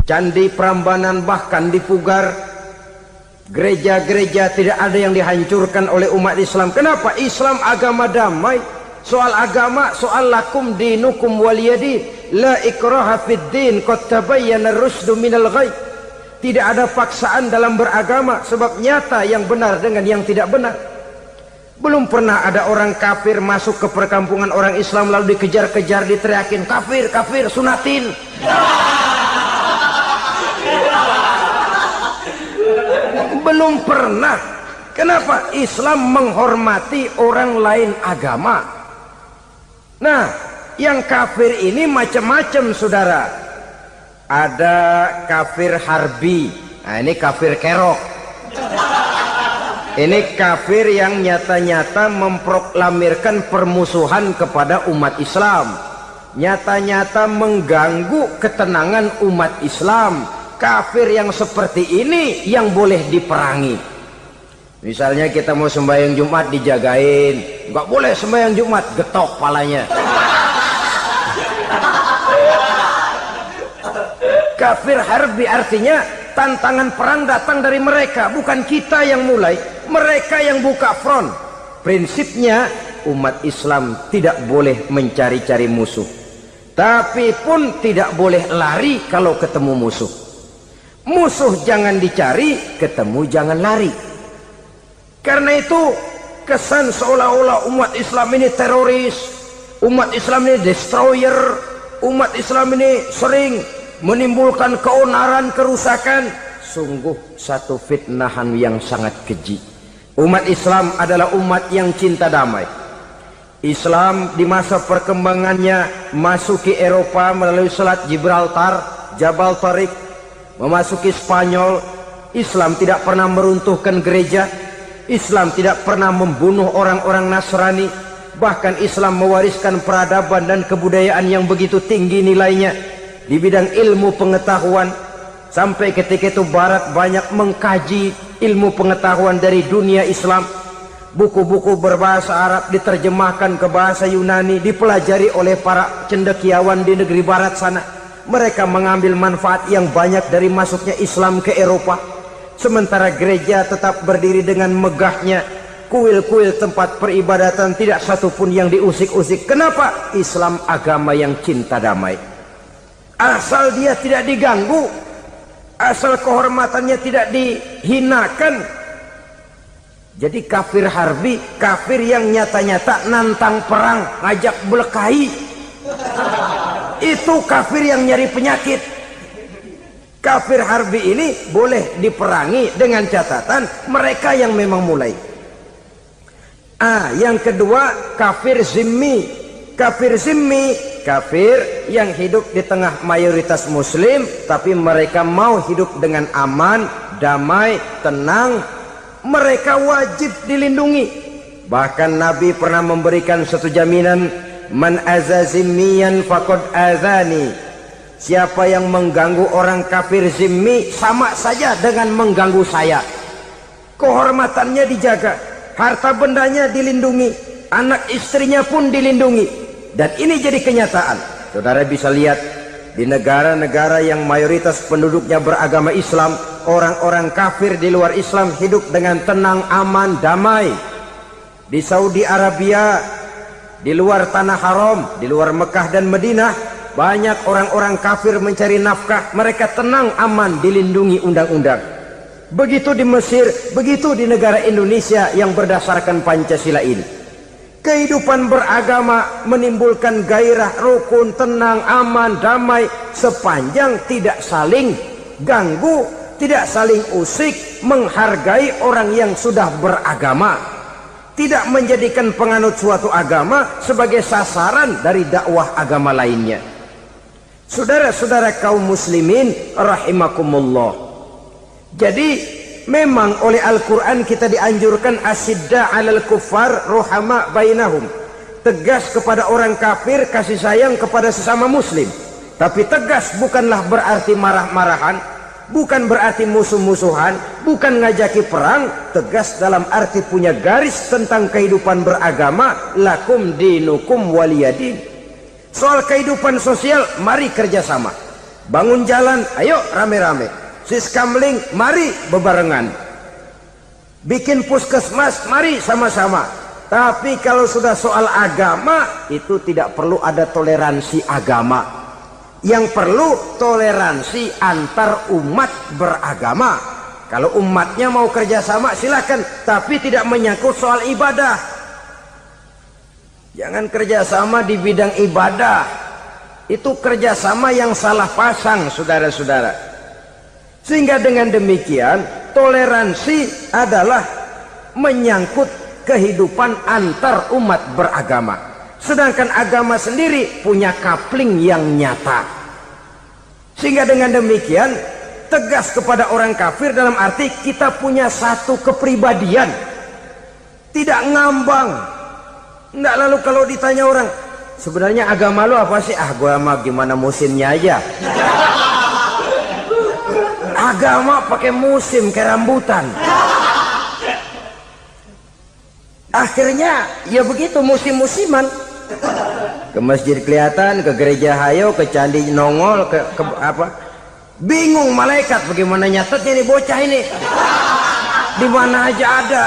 Candi Prambanan bahkan dipugar, gereja-gereja tidak ada yang dihancurkan oleh umat Islam. Kenapa? Islam agama damai. Soal agama, soal lakum dinukum waliyadin, la ikraha fid din, qad tabayyana ar-rusdu minal ghayy. Tidak ada paksaan dalam beragama, sebab nyata yang benar dengan yang tidak benar. Belum pernah ada orang kafir masuk ke perkampungan orang Islam lalu dikejar-kejar, diteriakin kafir, kafir, sunatin. Belum pernah. Kenapa? Islam menghormati orang lain agama. Nah, yang kafir ini macam-macam saudara. Ada kafir harbi. Nah, ini kafir kerok. Ini kafir yang nyata-nyata memproklamirkan permusuhan kepada umat Islam, nyata-nyata mengganggu ketenangan umat Islam. Kafir yang seperti ini yang boleh diperangi. Misalnya kita mau sembahyang Jumat dijagain, nggak boleh sembahyang Jumat, getok palanya. Kafir harbi artinya tantangan perang datang dari mereka, bukan kita yang mulai. Mereka yang buka front. Prinsipnya umat Islam tidak boleh mencari-cari musuh, tapi pun tidak boleh lari kalau ketemu musuh. Musuh jangan dicari, ketemu jangan lari. Karena itu kesan seolah-olah umat Islam ini teroris, umat Islam ini destroyer, umat Islam ini sering menimbulkan keonaran, kerusakan. Sungguh satu fitnahan yang sangat keji. Umat Islam adalah umat yang cinta damai. Islam di masa perkembangannya masuki Eropa melalui Selat Gibraltar, Jabal Tariq, memasuki Spanyol. Islam tidak pernah meruntuhkan gereja. Islam tidak pernah membunuh orang-orang Nasrani. Bahkan Islam mewariskan peradaban dan kebudayaan yang begitu tinggi nilainya di bidang ilmu pengetahuan. Sampai ketika itu Barat banyak mengkaji ilmu pengetahuan dari dunia Islam. Buku-buku berbahasa Arab diterjemahkan ke bahasa Yunani, dipelajari oleh para cendekiawan di negeri Barat sana. Mereka mengambil manfaat yang banyak dari masuknya Islam ke Eropa. Sementara gereja tetap berdiri dengan megahnya. Kuil-kuil tempat peribadatan tidak satupun yang diusik-usik. Kenapa? Islam agama yang cinta damai. Asal dia tidak diganggu, asal kehormatannya tidak dihinakan. Jadi kafir harbi, kafir yang nyata-nyata nantang perang, ngajak berkelahi, itu kafir yang nyari penyakit. Kafir harbi ini boleh diperangi dengan catatan mereka yang memang mulai. Yang kedua, kafir zimmi. Kafir zimmi, kafir yang hidup di tengah mayoritas muslim, tapi mereka mau hidup dengan aman, damai, tenang. Mereka wajib dilindungi. Bahkan Nabi pernah memberikan satu jaminan, man azazimmiyan faqad azani. Siapa yang mengganggu orang kafir zimmi sama saja dengan mengganggu saya. Kehormatannya dijaga, harta bendanya dilindungi, anak istrinya pun dilindungi. Dan ini jadi kenyataan. Saudara bisa lihat di negara-negara yang mayoritas penduduknya beragama Islam, orang-orang kafir di luar Islam hidup dengan tenang, aman, damai. Di Saudi Arabia, di luar tanah haram, di luar Mekah dan Madinah, banyak orang-orang kafir mencari nafkah. Mereka tenang, aman, dilindungi undang-undang. Begitu di Mesir, begitu di negara Indonesia yang berdasarkan Pancasila ini. Kehidupan beragama menimbulkan gairah, rukun, tenang, aman, damai, sepanjang tidak saling ganggu, tidak saling usik, menghargai orang yang sudah beragama, tidak menjadikan penganut suatu agama sebagai sasaran dari dakwah agama lainnya. Saudara-saudara kaum muslimin rahimakumullah. Jadi memang oleh Al-Quran kita dianjurkan asidda alal kuffar ruhama bainahum. Tegas kepada orang kafir, kasih sayang kepada sesama muslim. Tapi tegas bukanlah berarti marah-marahan, bukan berarti musuh-musuhan, bukan ngajaki perang. Tegas dalam arti punya garis tentang kehidupan beragama. Lakum dinukum waliyadin. Soal kehidupan sosial, mari kerjasama. Bangun jalan, ayo rame-rame. Siskamling, mari bebarengan. Bikin puskesmas, mari sama-sama. Tapi kalau sudah soal agama, itu tidak perlu ada toleransi agama. Yang perlu toleransi antar umat beragama. Kalau umatnya mau kerjasama silakan, tapi tidak menyangkut soal ibadah. Jangan kerjasama di bidang ibadah. Itu kerjasama yang salah pasang, saudara-saudara. Sehingga dengan demikian toleransi adalah menyangkut kehidupan antar umat beragama. Sedangkan agama sendiri punya kapling yang nyata. Sehingga dengan demikian tegas kepada orang kafir dalam arti kita punya satu kepribadian. Tidak ngambang. Enggak, lalu kalau ditanya orang, sebenarnya agama lu apa sih? Gua mah gimana musimnya aja. Agama pakai musim kayak rambutan. Akhirnya ya begitu, musim-musiman. Ke masjid kelihatan, ke gereja hayo, ke candi nongol, ke apa? Bingung malaikat bagaimana nyatetnya nih bocah ini. Di mana aja ada.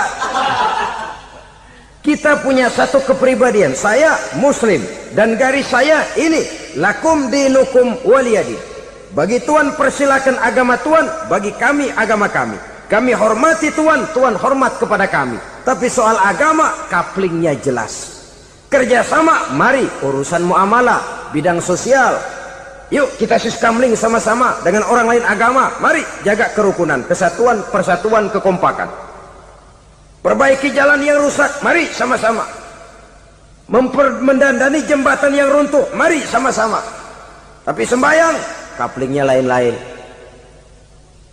Kita punya satu kepribadian. Saya muslim dan garis saya ini, lakum dinukum waliyadin. Bagi Tuhan persilakan agama Tuhan, bagi kami agama kami. Kami hormati Tuhan, Tuhan hormat kepada kami. Tapi soal agama kaplingnya jelas. Kerjasama, mari urusan muamalah, bidang sosial. Yuk kita siskamling sama-sama dengan orang lain agama. Mari jaga kerukunan, kesatuan, persatuan, kekompakan. Perbaiki jalan yang rusak, mari sama-sama. Mendandani jembatan yang runtuh, mari sama-sama. Tapi sembahyang, kaplingnya lain-lain.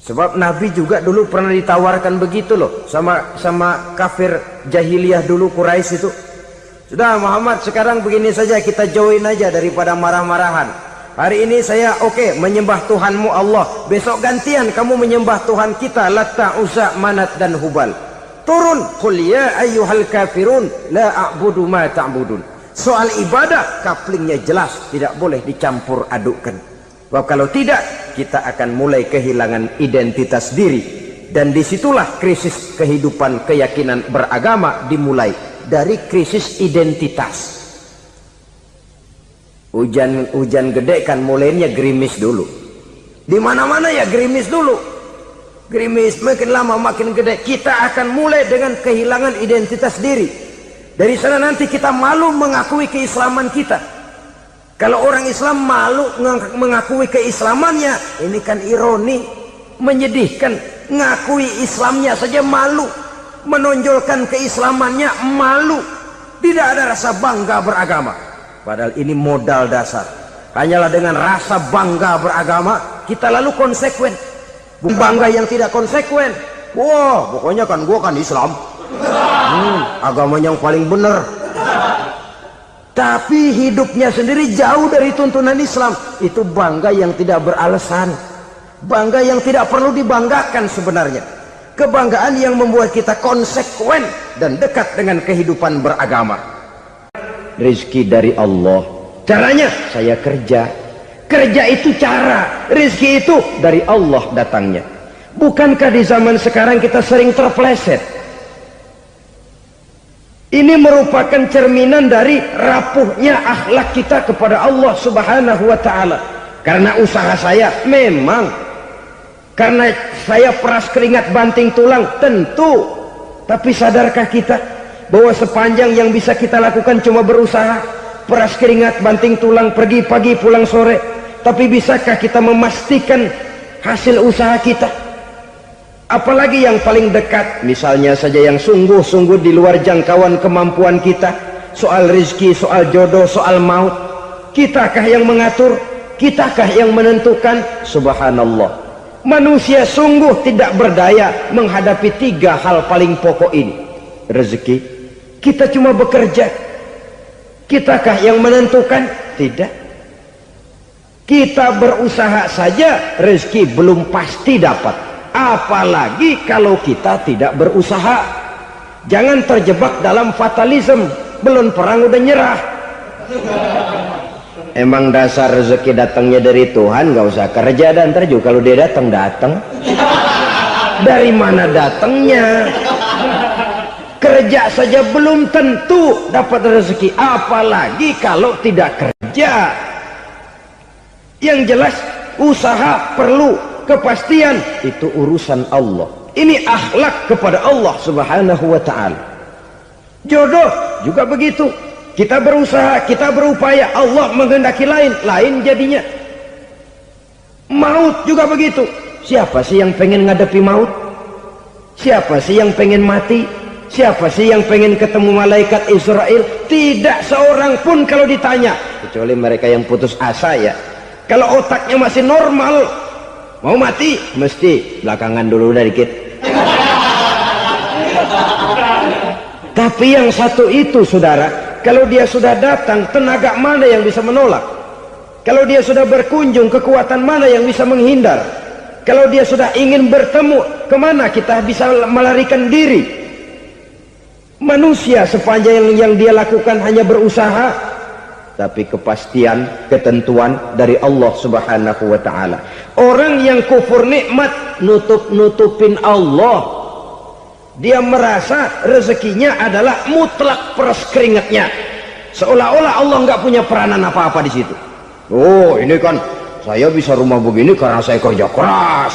Sebab Nabi juga dulu pernah ditawarkan begitu loh sama kafir jahiliyah dulu, Quraisy itu. Sudah Muhammad, sekarang begini saja, kita join aja daripada marah-marahan. Hari ini saya oke menyembah Tuhanmu Allah, besok gantian kamu menyembah Tuhan kita Latta, Uzza, Manat dan Hubal. Turun, qul ya ayyuhal kafirun la a'budu ma ta'budun. Soal ibadah kaplingnya jelas, tidak boleh dicampur adukkan. Sebab kalau tidak, kita akan mulai kehilangan identitas diri. Dan disitulah krisis kehidupan keyakinan beragama dimulai. Dari krisis identitas. Hujan gede kan mulainya gerimis dulu. Di mana-mana ya gerimis dulu. Gerimis makin lama makin gede. Kita akan mulai dengan kehilangan identitas diri. Dari sana nanti kita malu mengakui keislaman kita. Kalau orang Islam malu mengakui keislamannya, ini kan ironi, menyedihkan. Ngakui Islamnya saja malu, menonjolkan keislamannya malu, tidak ada rasa bangga beragama. Padahal ini modal dasar. Hanyalah dengan rasa bangga beragama kita lalu konsekuen. Bukan bangga yang tidak konsekuen. Wah, pokoknya kan gua kan Islam, agamanya yang paling benar. Tapi hidupnya sendiri jauh dari tuntunan Islam. Itu bangga yang tidak beralasan, bangga yang tidak perlu dibanggakan sebenarnya. Kebanggaan yang membuat kita konsekuen dan dekat dengan kehidupan beragama. Rizki dari Allah. Caranya saya kerja. Kerja itu cara, rizki itu dari Allah datangnya. Bukankah di zaman sekarang kita sering terpleset? Ini merupakan cerminan dari rapuhnya akhlak kita kepada Allah Subhanahu wa ta'ala. Karena usaha saya memang, karena saya peras keringat banting tulang, tentu. Tapi sadarkah kita bahwa sepanjang yang bisa kita lakukan cuma berusaha, peras keringat banting tulang, pergi pagi pulang sore. Tapi bisakah kita memastikan hasil usaha kita? Apalagi yang paling dekat, misalnya saja yang sungguh-sungguh di luar jangkauan kemampuan kita, soal rezeki, soal jodoh, soal maut. Kitakah yang mengatur? Kitakah yang menentukan? Subhanallah, manusia sungguh tidak berdaya menghadapi tiga hal paling pokok ini. Rezeki, kita cuma bekerja. Kitakah yang menentukan? Tidak. Kita berusaha saja rezeki belum pasti dapat, apalagi kalau kita tidak berusaha. Jangan terjebak dalam fatalisme, belum perang udah nyerah. Emang dasar rezeki datangnya dari Tuhan, nggak usah kerja, dan ntar juga kalau dia datang. Dari mana datangnya? Kerja saja belum tentu dapat rezeki, apalagi kalau tidak kerja. Yang jelas usaha perlu, kepastian itu urusan Allah. Ini akhlak kepada Allah Subhanahu wa ta'ala. Jodoh juga begitu. Kita berusaha, kita berupaya, Allah menghendaki lain jadinya. Maut juga begitu. Siapa sih yang pengen ngadepi maut? Siapa sih yang pengen mati? Siapa sih yang pengen ketemu malaikat Israel? Tidak seorang pun kalau ditanya, kecuali mereka yang putus asa ya. Kalau otaknya masih normal, mau mati mesti belakangan dulu udah dikit. Tapi yang satu itu saudara, kalau dia sudah datang, tenaga mana yang bisa menolak? Kalau dia sudah berkunjung, kekuatan mana yang bisa menghindar? Kalau dia sudah ingin bertemu, kemana kita bisa melarikan diri? Manusia sepanjang yang dia lakukan hanya berusaha, tapi kepastian, ketentuan dari Allah Subhanahu wa ta'ala. Orang yang kufur nikmat, nutupin Allah. Dia merasa rezekinya adalah mutlak peras keringatnya, seolah-olah Allah nggak punya peranan apa-apa di situ. Oh, ini kan saya bisa rumah begini karena saya kerja keras.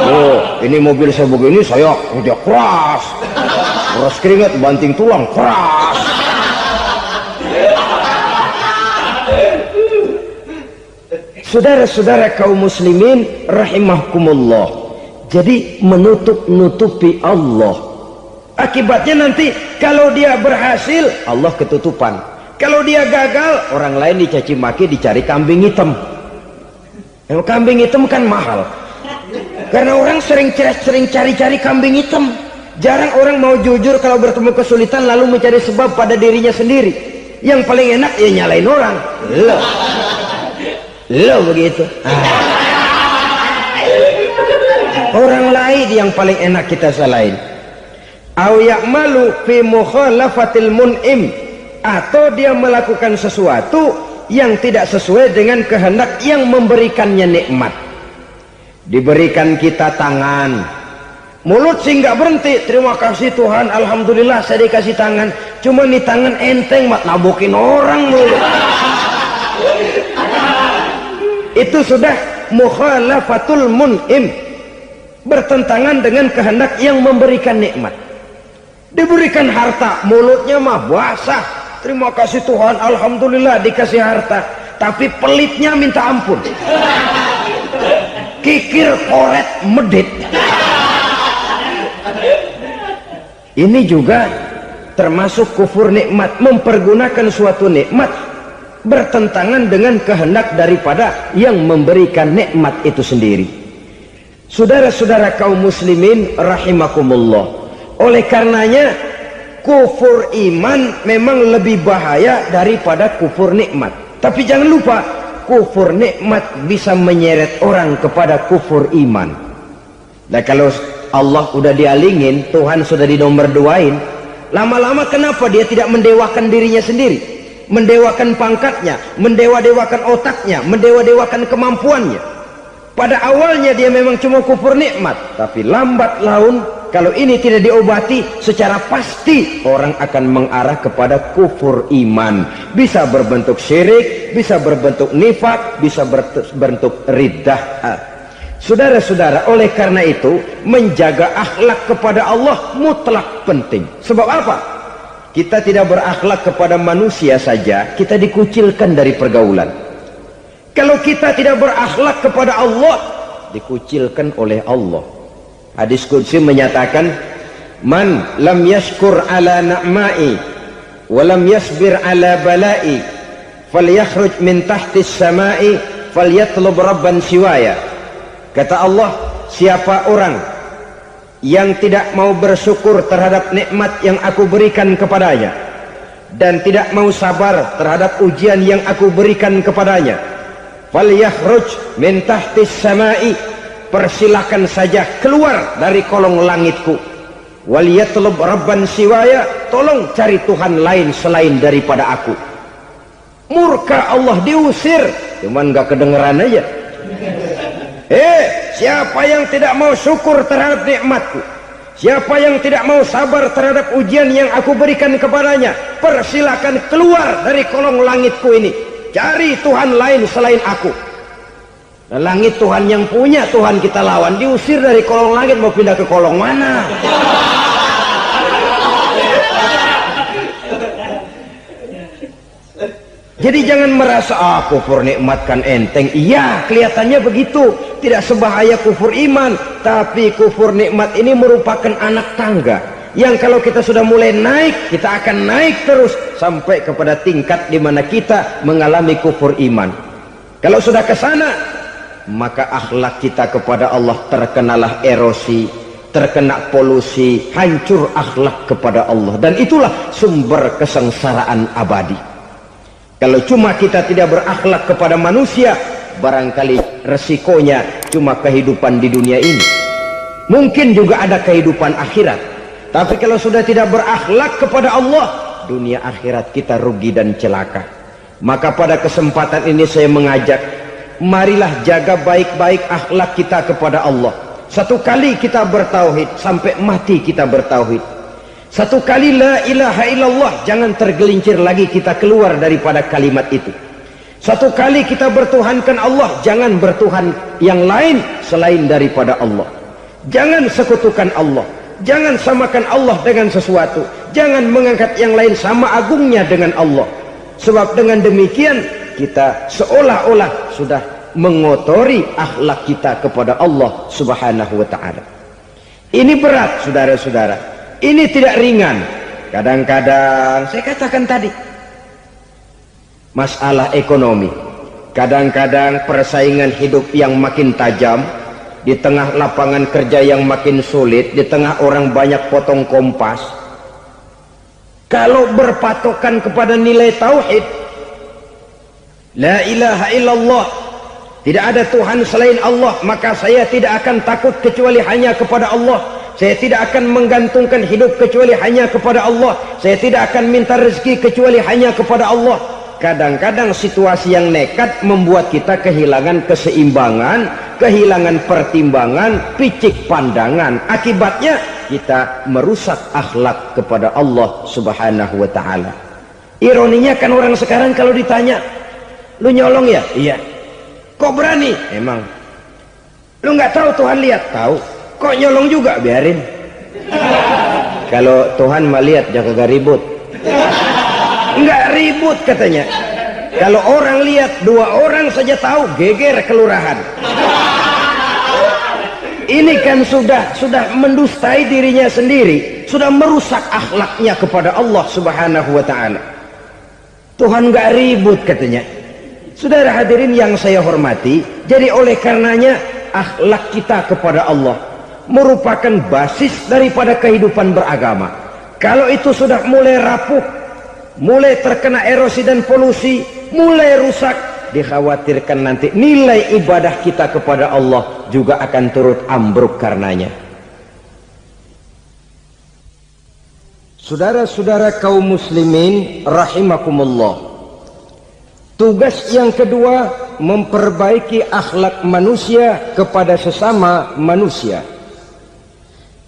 Oh, ini mobil saya begini, saya kerja keras. Keras keringat, banting tulang, keras. Saudara-saudara kaum muslimin rahimahkumullah. Jadi menutup-nutupi Allah. Akibatnya nanti kalau dia berhasil, Allah ketutupan. Kalau dia gagal, orang lain dicaci maki, dicari kambing hitam. Yang kambing hitam kan mahal. Karena orang sering cari-cari kambing hitam. Jarang orang mau jujur kalau bertemu kesulitan lalu mencari sebab pada dirinya sendiri. Yang paling enak ya nyalain orang. Lo begitu. Orang lain yang paling enak kita salahin. Au ya'malu fi mukhalafatil mun'im, atau dia melakukan sesuatu yang tidak sesuai dengan kehendak yang memberikannya nikmat. Diberikan kita tangan, mulut sih nggak berhenti, terima kasih Tuhan, alhamdulillah saya dikasih tangan. Cuma nih tangan enteng mat nabokin orang mulut. Itu sudah mukhalafatul mun'im, bertentangan dengan kehendak yang memberikan nikmat. Diberikan harta, mulutnya mah basah, terima kasih Tuhan, alhamdulillah dikasih harta, tapi pelitnya minta ampun, kikir koret medit. Ini juga termasuk kufur nikmat, mempergunakan suatu nikmat bertentangan dengan kehendak daripada yang memberikan nikmat itu sendiri. Saudara-saudara kaum muslimin rahimakumullah, oleh karenanya kufur iman memang lebih bahaya daripada kufur nikmat. Tapi jangan lupa, kufur nikmat bisa menyeret orang kepada kufur iman. Nah kalau Allah udah dialingin, Tuhan sudah dinomor duain, lama-lama kenapa dia tidak mendewakan dirinya sendiri, mendewakan pangkatnya, mendewa-dewakan otaknya, mendewa-dewakan kemampuannya? Pada awalnya dia memang cuma kufur nikmat, tapi lambat laun kalau ini tidak diobati, secara pasti orang akan mengarah kepada kufur iman. Bisa berbentuk syirik, bisa berbentuk nifak, bisa berbentuk riddah. Saudara-saudara, oleh karena itu menjaga akhlak kepada Allah mutlak penting. Sebab apa? Kita tidak berakhlak kepada manusia saja, kita dikucilkan dari pergaulan. Kalau kita tidak berakhlak kepada Allah, dikucilkan oleh Allah. Hadis qudsi menyatakan, man lam yashkur ala na'mai wa lam yasbir ala balai falyakhruj min tahtis samai falyatlub rabban siwaya. Kata Allah, siapa orang yang tidak mau bersyukur terhadap nikmat yang aku berikan kepadanya dan tidak mau sabar terhadap ujian yang aku berikan kepadanya, falyakhruj min tahtis samai, persilakan saja keluar dari kolong langitku, waliyatlub rabban siwaya, tolong cari Tuhan lain selain daripada aku. Murka Allah, diusir, cuman gak kedengeran aja. Siapa yang tidak mau syukur terhadap nikmatku, siapa yang tidak mau sabar terhadap ujian yang aku berikan kepadanya, persilakan keluar dari kolong langitku ini, cari Tuhan lain selain aku. Nah, langit Tuhan yang punya, Tuhan kita lawan, diusir dari kolong langit, mau pindah ke kolong mana? Jadi jangan merasa kufur nikmat kan enteng. Iya, kelihatannya begitu, tidak sebahaya kufur iman. Tapi kufur nikmat ini merupakan anak tangga yang kalau kita sudah mulai naik, kita akan naik terus sampai kepada tingkat di mana kita mengalami kufur iman. Kalau sudah ke sana, maka akhlak kita kepada Allah terkenalah erosi, terkena polusi, hancur akhlak kepada Allah, dan itulah sumber kesengsaraan abadi. Kalau cuma kita tidak berakhlak kepada manusia, barangkali resikonya cuma kehidupan di dunia ini. Mungkin juga ada kehidupan akhirat. Tapi kalau sudah tidak berakhlak kepada Allah, dunia akhirat kita rugi dan celaka. Maka pada kesempatan ini saya mengajak, marilah jaga baik-baik akhlak kita kepada Allah. Satu kali kita bertauhid, sampai mati kita bertauhid. Satu kali la ilaha illallah, jangan tergelincir lagi kita keluar daripada kalimat itu. Satu kali kita bertuhankan Allah, jangan bertuhan yang lain selain daripada Allah. Jangan sekutukan Allah, jangan samakan Allah dengan sesuatu, jangan mengangkat yang lain sama agungnya dengan Allah. Sebab dengan demikian kita seolah-olah sudah mengotori akhlak kita kepada Allah subhanahu wa ta'ala. Ini berat saudara-saudara, ini tidak ringan. Kadang-kadang saya katakan tadi, masalah ekonomi, kadang-kadang persaingan hidup yang makin tajam, di tengah lapangan kerja yang makin sulit, di tengah orang banyak potong kompas. Kalau berpatokan kepada nilai tauhid, la ilaha illallah, tidak ada Tuhan selain Allah, maka saya tidak akan takut kecuali hanya kepada Allah. Saya tidak akan menggantungkan hidup kecuali hanya kepada Allah. Saya tidak akan minta rezeki kecuali hanya kepada Allah. Kadang-kadang situasi yang nekat membuat kita kehilangan keseimbangan, kehilangan pertimbangan, picik pandangan. Akibatnya kita merusak akhlak kepada Allah subhanahu wa ta'ala. Ironinya kan orang sekarang kalau ditanya, lu nyolong ya? Iya. Kok berani? Emang. Lu nggak tahu Tuhan lihat? Tahu. Kok nyolong juga? Biarin. Kalau Tuhan mah lihat, jangan kagak ribut. Nggak ribut katanya. Kalau orang lihat, 2 orang saja tahu, geger kelurahan. Ini kan sudah mendustai dirinya sendiri, sudah merusak akhlaknya kepada Allah subhanahu wa ta'ala. Tuhan nggak ribut katanya. Saudara hadirin yang saya hormati, jadi oleh karenanya akhlak kita kepada Allah merupakan basis daripada kehidupan beragama. Kalau itu sudah mulai rapuh, mulai terkena erosi dan polusi, mulai rusak, dikhawatirkan nanti nilai ibadah kita kepada Allah juga akan turut ambruk karenanya. Saudara-saudara kaum muslimin rahimakumullah, tugas yang kedua, memperbaiki akhlak manusia kepada sesama manusia.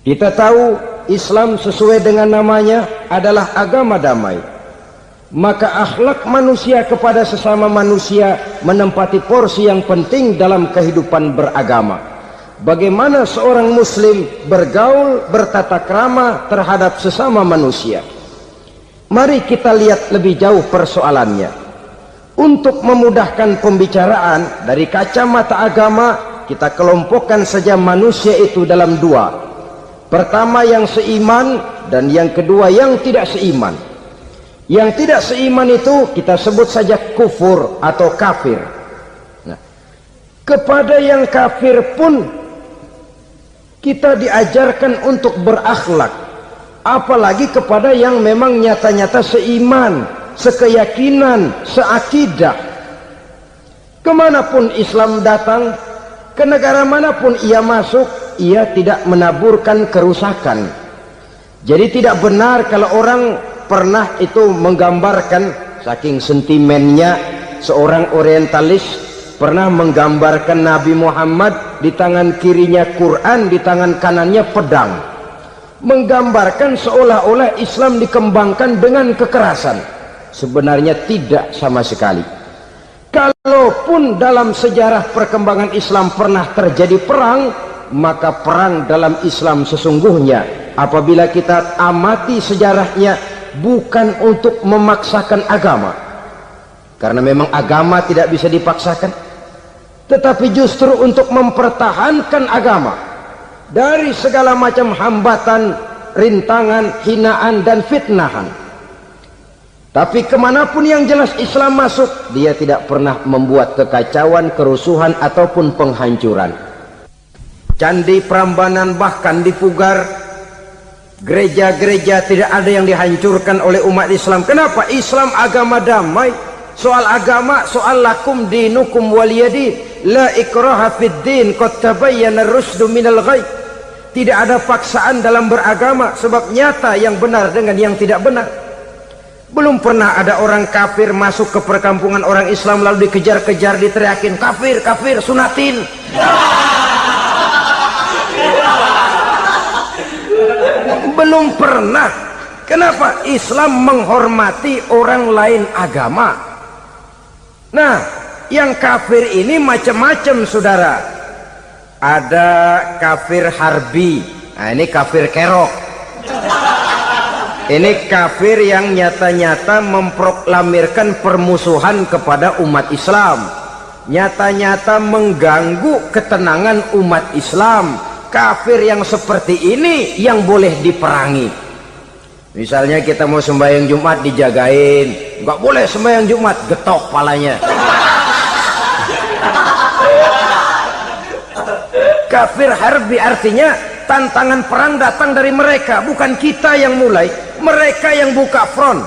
Kita tahu Islam sesuai dengan namanya adalah agama damai. Maka akhlak manusia kepada sesama manusia menempati porsi yang penting dalam kehidupan beragama. Bagaimana seorang muslim bergaul, bertata krama terhadap sesama manusia. Mari kita lihat lebih jauh persoalannya. Untuk memudahkan pembicaraan dari kacamata agama, kita kelompokkan saja manusia itu dalam 2. Pertama yang seiman, dan yang kedua yang tidak seiman. Yang tidak seiman itu kita sebut saja kufur atau kafir. Nah, kepada yang kafir pun kita diajarkan untuk berakhlak, apalagi kepada yang memang nyata-nyata seiman, sekeyakinan, seakidah. Kemanapun Islam datang, ke negara manapun ia masuk, ia tidak menaburkan kerusakan. Jadi tidak benar kalau orang pernah itu menggambarkan, saking sentimennya seorang orientalis pernah menggambarkan Nabi Muhammad di tangan kirinya Quran, di tangan kanannya pedang, menggambarkan seolah-olah Islam dikembangkan dengan kekerasan. Sebenarnya tidak sama sekali. Kalaupun dalam sejarah perkembangan Islam pernah terjadi perang, maka perang dalam Islam sesungguhnya apabila kita amati sejarahnya bukan untuk memaksakan agama, karena memang agama tidak bisa dipaksakan, tetapi justru untuk mempertahankan agama dari segala macam hambatan, rintangan, hinaan dan fitnahan. Tapi kemanapun yang jelas Islam masuk, dia tidak pernah membuat kekacauan, kerusuhan ataupun penghancuran. Candi Prambanan bahkan dipugar, gereja-gereja tidak ada yang dihancurkan oleh umat Islam. Kenapa? Islam agama damai. Soal agama, soal lakum dinukum waliyadin, la ikraha fid din, qad tabayyana ar-rusdu minal ghayy. Tidak ada paksaan dalam beragama, sebab nyata yang benar dengan yang tidak benar. Belum pernah ada orang kafir masuk ke perkampungan orang Islam lalu dikejar-kejar, diteriakin kafir, kafir, sunatin. Belum pernah. Kenapa? Islam menghormati orang lain agama. Nah, yang kafir ini macam-macam saudara. Ada kafir harbi. Nah, ini kafir kerok. Ini kafir yang nyata-nyata memproklamirkan permusuhan kepada umat Islam, nyata-nyata mengganggu ketenangan umat Islam. Kafir yang seperti ini yang boleh diperangi. Misalnya kita mau sembahyang Jumat dijagain, nggak boleh sembahyang Jumat, getok palanya. Kafir harbi artinya tantangan perang datang dari mereka, bukan kita yang mulai, mereka yang buka front.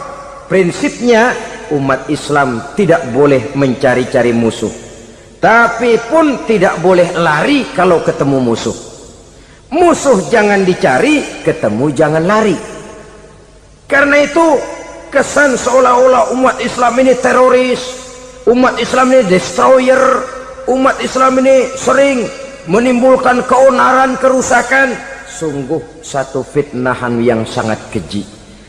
Prinsipnya umat Islam tidak boleh mencari-cari musuh, tapi pun tidak boleh lari kalau ketemu musuh. Musuh jangan dicari, ketemu jangan lari. Karena itu kesan seolah-olah umat Islam ini teroris, umat Islam ini destroyer, umat Islam ini sering menimbulkan keonaran, kerusakan. Sungguh satu fitnahan yang sangat keji.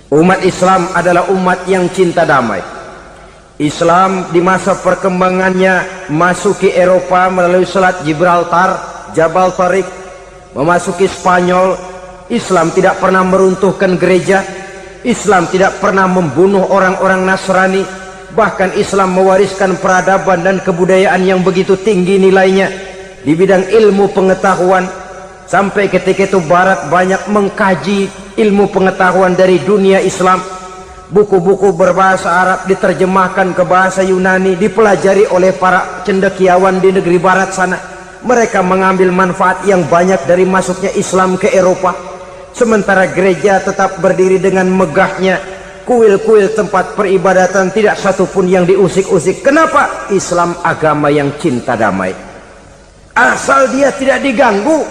Umat Islam adalah umat yang cinta damai. Islam di masa perkembangannya masuki Eropa melalui Selat Gibraltar, Jabal Tariq, memasuki Spanyol. Islam tidak pernah meruntuhkan gereja, Islam tidak pernah membunuh orang-orang Nasrani. Bahkan Islam mewariskan peradaban dan kebudayaan yang begitu tinggi nilainya di bidang ilmu pengetahuan, sampai ketika itu Barat banyak mengkaji ilmu pengetahuan dari dunia Islam. Buku-buku berbahasa Arab diterjemahkan ke bahasa Yunani, dipelajari oleh para cendekiawan di negeri Barat sana. Mereka mengambil manfaat yang banyak dari masuknya Islam ke Eropa. Sementara gereja tetap berdiri dengan megahnya, kuil-kuil tempat peribadatan tidak satupun yang diusik-usik. Kenapa? Islam agama yang cinta damai. Asal dia tidak diganggu,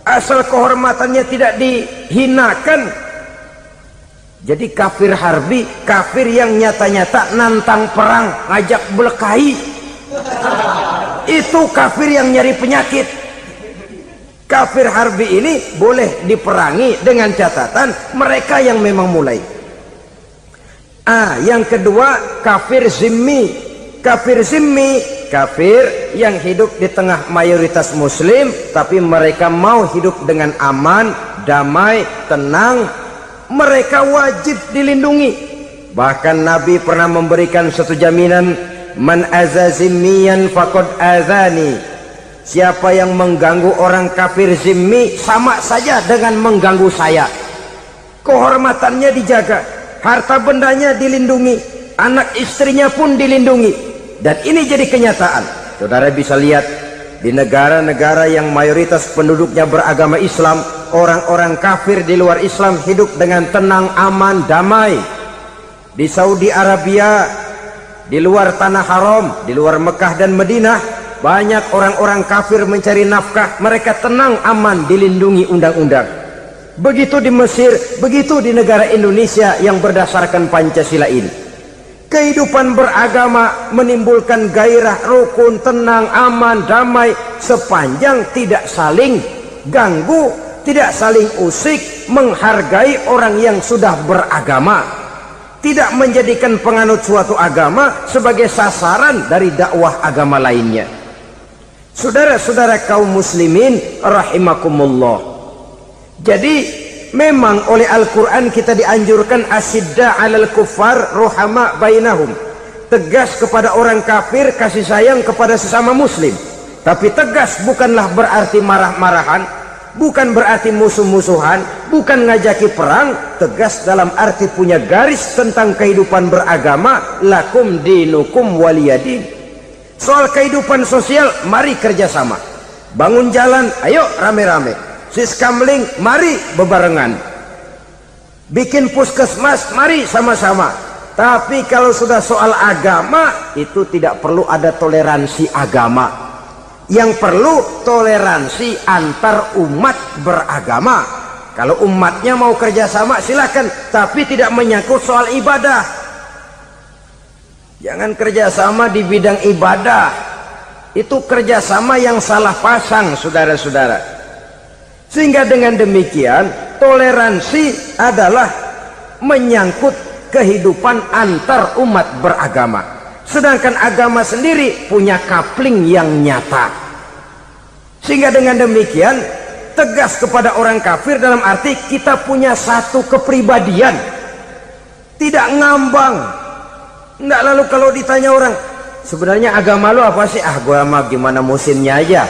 asal kehormatannya tidak dihinakan. Jadi kafir harbi, kafir yang nyata-nyata nantang perang, ngajak berkelahi, itu kafir yang nyari penyakit. Kafir harbi ini boleh diperangi dengan catatan mereka yang memang mulai. Yang kedua kafir zimmi. Kafir zimmi, kafir yang hidup di tengah mayoritas muslim, tapi mereka mau hidup dengan aman, damai, tenang. Mereka wajib dilindungi. Bahkan Nabi pernah memberikan satu jaminan, man azazimiyan faqad azani. Siapa yang mengganggu orang kafir zimmi sama saja dengan mengganggu saya. Kehormatannya dijaga, harta bendanya dilindungi, anak istrinya pun dilindungi. Dan ini jadi kenyataan. Saudara bisa lihat di negara-negara yang mayoritas penduduknya beragama Islam, orang-orang kafir di luar Islam hidup dengan tenang, aman, damai. Di Saudi Arabia, di luar tanah haram, di luar Mekah dan Madinah, banyak orang-orang kafir mencari nafkah. Mereka tenang, aman, dilindungi undang-undang. Begitu di Mesir, begitu di negara Indonesia yang berdasarkan Pancasila ini. Kehidupan beragama menimbulkan gairah, rukun, tenang, aman, damai, sepanjang tidak saling ganggu, tidak saling usik, menghargai orang yang sudah beragama, tidak menjadikan penganut suatu agama sebagai sasaran dari dakwah agama lainnya. Saudara-saudara kaum muslimin rahimakumullah. Jadi memang oleh Al-Quran kita dianjurkan asyidda 'alal kuffar ruhama bainahum. Tegas kepada orang kafir, kasih sayang kepada sesama muslim. Tapi tegas bukanlah berarti marah-marahan, bukan berarti musuh-musuhan, bukan ngajaki perang. Tegas dalam arti punya garis tentang kehidupan beragama, lakum dinukum waliyadin. Soal kehidupan sosial, mari kerjasama. Bangun jalan, ayo rame-rame. Siskamling, mari bebarengan. Bikin puskesmas, mari sama-sama. Tapi kalau sudah soal agama, itu tidak perlu ada toleransi agama. Yang perlu toleransi antar umat beragama. Kalau umatnya mau kerjasama silakan, tapi tidak menyangkut soal ibadah. Jangan kerjasama di bidang ibadah. Itu kerjasama yang salah pasang, saudara-saudara. Sehingga dengan demikian toleransi adalah menyangkut kehidupan antar umat beragama. sedangkan agama sendiri punya coupling yang nyata. Sehingga dengan demikian tegas kepada orang kafir dalam arti kita punya satu kepribadian, tidak ngambang. Enggak, lalu kalau ditanya orang, sebenarnya agama lu apa sih? Gua mah gimana musimnya aja.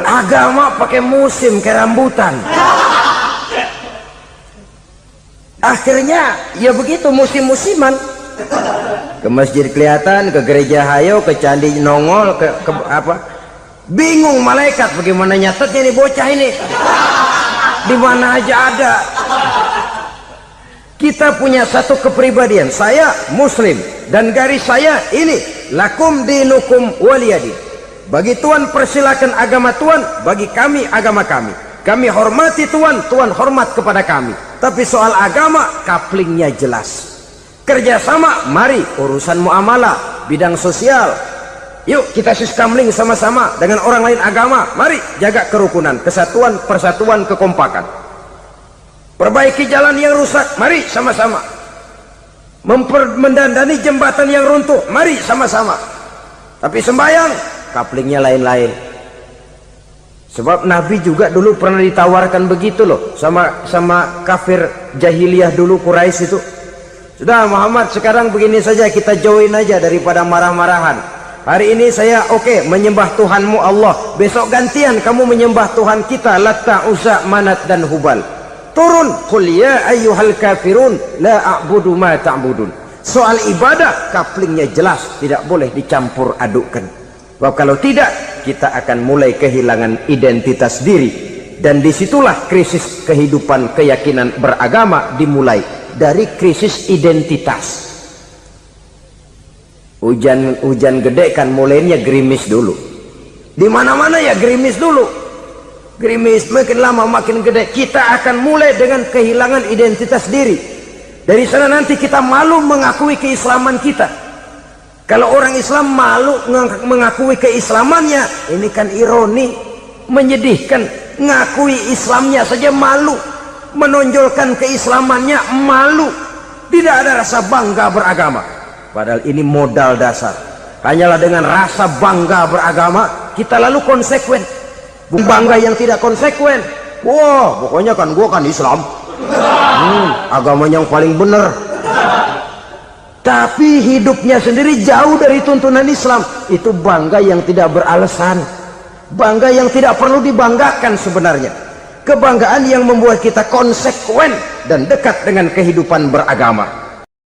Agama pakai musim kayak rambutan. Akhirnya ya begitu, musim-musiman. Ke masjid kelihatan, ke gereja hayo, ke candi nongol, ke apa? Bingung malaikat bagaimana nyatetnya nih bocah ini. Di mana aja ada. Kita punya satu kepribadian. Saya muslim dan garis saya ini, lakum dinukum waliyadin. Bagi Tuhan persilakan agama Tuhan, bagi kami agama kami. Kami hormati Tuhan, Tuhan hormat kepada kami. Tapi soal agama, couplingnya jelas. Kerjasama, mari urusan muamalah, bidang sosial. Yuk kita siskamling sama-sama dengan orang lain agama. Mari jaga kerukunan, kesatuan, persatuan, kekompakan. Perbaiki jalan yang rusak, mari sama-sama. Mendandani jembatan yang runtuh, mari sama-sama. Tapi sembahyang, couplingnya lain-lain. Sebab Nabi juga dulu pernah ditawarkan begitu loh sama kafir jahiliyah dulu, Quraisy itu. Sudah Muhammad, sekarang begini saja, kita join aja daripada marah-marahan. Hari ini saya oke menyembah Tuhanmu Allah, besok gantian kamu menyembah Tuhan kita Latta, Uzza, Manat dan Hubal. Turun, qul ya ayyuhal kafirun la a'budu ma ta'budun. Soal ibadah couplingnya jelas, tidak boleh dicampur adukkan. Sebab kalau tidak, kita akan mulai kehilangan identitas diri, dan disitulah krisis kehidupan keyakinan beragama dimulai, dari krisis identitas. Hujan gede kan mulainya gerimis dulu. Di mana-mana ya gerimis dulu. Gerimis makin lama makin gede. Kita akan mulai dengan kehilangan identitas diri. Dari sana nanti kita malu mengakui keislaman kita. Kalau orang Islam malu mengakui keislamannya, ini kan ironi, menyedihkan. Ngakui Islamnya saja malu, menonjolkan keislamannya malu, tidak ada rasa bangga beragama. Padahal ini modal dasar. Hanyalah dengan rasa bangga beragama kita lalu konsekuen. Bangga yang tidak konsekuen, wah pokoknya kan gua kan Islam, agama yang paling benar. Tapi hidupnya sendiri jauh dari tuntunan Islam. Itu bangga yang tidak beralasan, bangga yang tidak perlu dibanggakan sebenarnya. Kebanggaan yang membuat kita konsekuen dan dekat dengan kehidupan beragama.